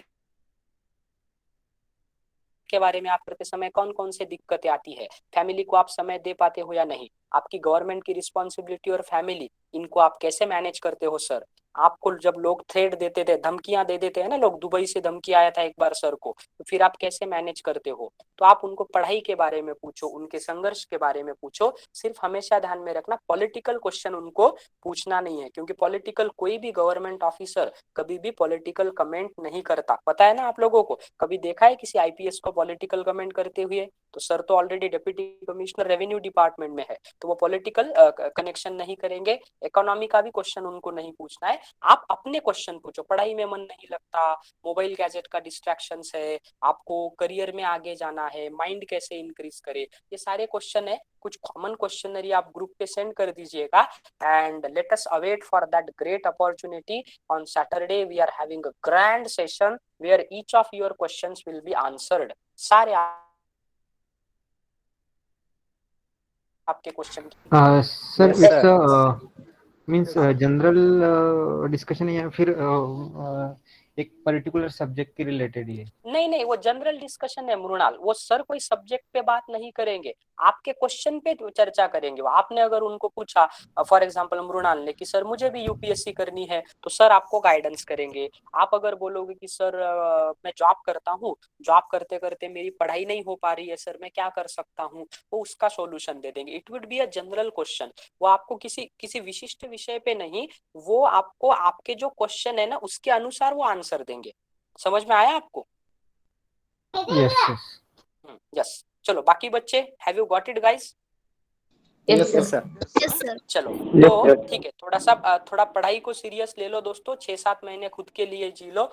के बारे में आप करते समय कौन कौन से दिक्कतें आती है, फैमिली को आप समय दे पाते हो या नहीं, आपकी गवर्नमेंट की रिस्पॉन्सिबिलिटी और फैमिली, इनको आप कैसे मैनेज करते हो सर. आपको जब लोग थ्रेड देते थे, धमकियां दे देते हैं ना लोग, दुबई से धमकी आया था एक बार सर को, तो फिर आप कैसे मैनेज करते हो. तो आप उनको पढ़ाई के बारे में पूछो, उनके संघर्ष के बारे में पूछो. सिर्फ हमेशा ध्यान में रखना, पॉलिटिकल क्वेश्चन उनको पूछना नहीं है, क्योंकि पॉलिटिकल कोई भी गवर्नमेंट ऑफिसर कभी भी पॉलिटिकल कमेंट नहीं करता. पता है ना आप लोगों को, कभी देखा है किसी आईपीएस को पॉलिटिकल कमेंट करते हुए? तो सर तो already deputy commissioner revenue department में है, तो वो पॉलिटिकल कनेक्शन नहीं करेंगे. इकोनॉमी का भी क्वेश्चन उनको नहीं पूछना है. आप अपने क्वेश्चन पूछो, पढ़ाई में मन नहीं लगता, मोबाइल गैजेट का डिस्ट्रैक्शन है, आपको करियर में आगे जाना है, माइंड कैसे इंक्रीज करे, ये सारे क्वेश्चन है. कुछ कॉमन क्वेश्चनरी आप ग्रुप पे सेंड कर दीजिएगा. And let us await for that great opportunity. On Saturday we are having a grand session where each of your questions will be answered. सारे आपके question sir Yes, it's sir. Means general discussion है या फिर एक पर्टिकुलर सब्जेक्ट के रिलेटेड ही है। नहीं नहीं, वो जनरल डिस्कशन है मृणाल, वो सर कोई सब्जेक्ट पे बात नहीं करेंगे, आपके क्वेश्चन पे चर्चा करेंगे। वो आपने अगर उनको पूछा फॉर एग्जांपल मृणाल ने कि सर मुझे भी यूपीएससी करनी है, तो सर आपको गाइडेंस करेंगे। आप अगर बोलोगे कि सर मैं जॉब करता हूँ, जॉब करते करते मेरी पढ़ाई नहीं हो पा रही है सर, मैं क्या कर सकता हूँ, वो उसका सॉल्यूशन दे देंगे। It would be a general question, वो आपको किसी विशिष्ट विषय पे नहीं, वो आपको आपके जो क्वेश्चन है ना उसके अनुसार वो आंसर देंगे। समझ में आया आपको? Yes yes yes. चलो बाकी बच्चे, have you got it guys? Yes, Yes, sir. Yes sir. चलो Yes, तो sir. ठीक है, थोड़ा पढ़ाई को सीरियस ले लो दोस्तों, 6-7 महीने खुद के लिए जी लो।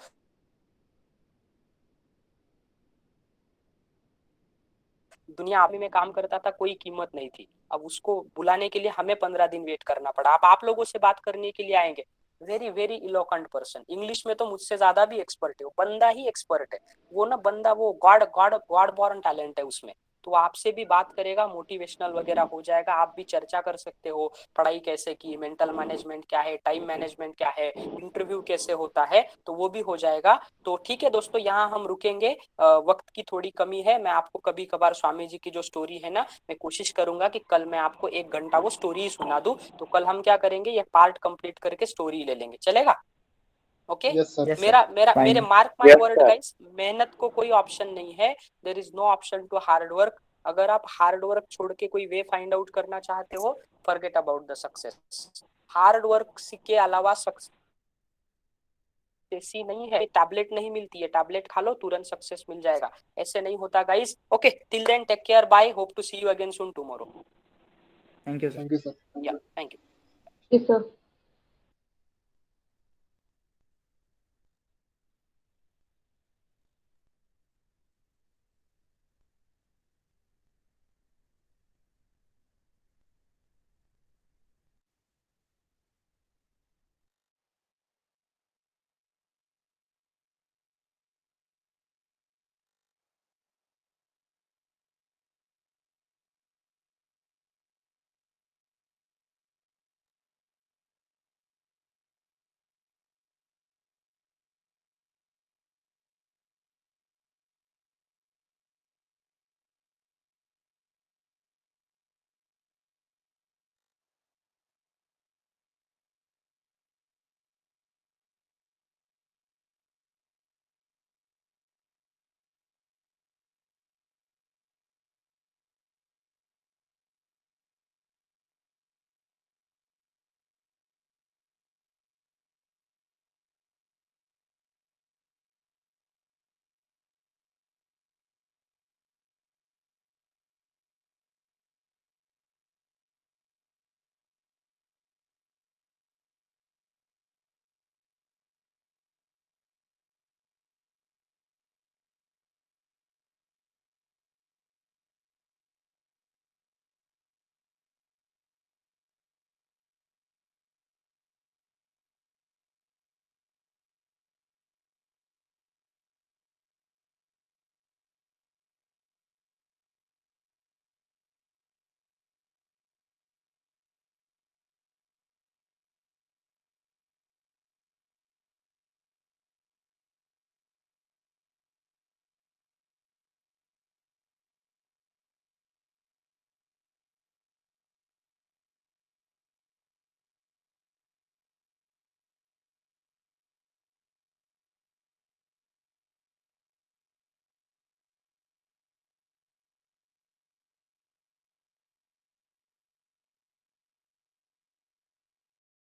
दुनिया आर्मी में काम करता था, कोई कीमत नहीं थी, अब उसको बुलाने के लिए हमें 15 दिन वेट करना पड़ा। आप लोगों से बात करने के लिए आएंगे, वेरी वेरी इलोकेंट पर्सन, इंग्लिश में तो मुझसे ज्यादा भी एक्सपर्ट है, वो बंदा ही एक्सपर्ट है, वो ना बंदा वो God God God born talent है उसमें। तो आपसे भी बात करेगा, मोटिवेशनल वगैरह हो जाएगा, आप भी चर्चा कर सकते हो, पढ़ाई कैसे की, मेंटल मैनेजमेंट क्या है, टाइम मैनेजमेंट क्या है, इंटरव्यू कैसे होता है, तो वो भी हो जाएगा। तो ठीक है दोस्तों, यहाँ हम रुकेंगे, वक्त की थोड़ी कमी है। मैं आपको कभी कभार स्वामी जी की जो स्टोरी है ना, मैं कोशिश करूंगा कि कल मैं आपको 1 घंटा वो स्टोरी सुना दूं। तो कल हम क्या करेंगे, ये पार्ट कंप्लीट करके स्टोरी ले लेंगे, चलेगा? Okay Yes, sir. Yes, sir. मेरे Fine. Mark my Yes, word sir. Guys, मेहनत को कोई ऑप्शन नहीं है, there is no option to hard work. अगर आप हार्ड वर्क छोड़ के कोई वे फाइंड आउट करना चाहते हो, forget about the success. Hard work के अलावा सक्सेस ऐसी नहीं है, टैबलेट नहीं मिलती है, टैबलेट खा लो तुरंत सक्सेस मिल जाएगा, ऐसे नहीं होता guys. Okay, till then take care, bye, hope to see you again soon tomorrow. Thank you, sir. Thank you, sir. या थैंक यू। Yes, sir.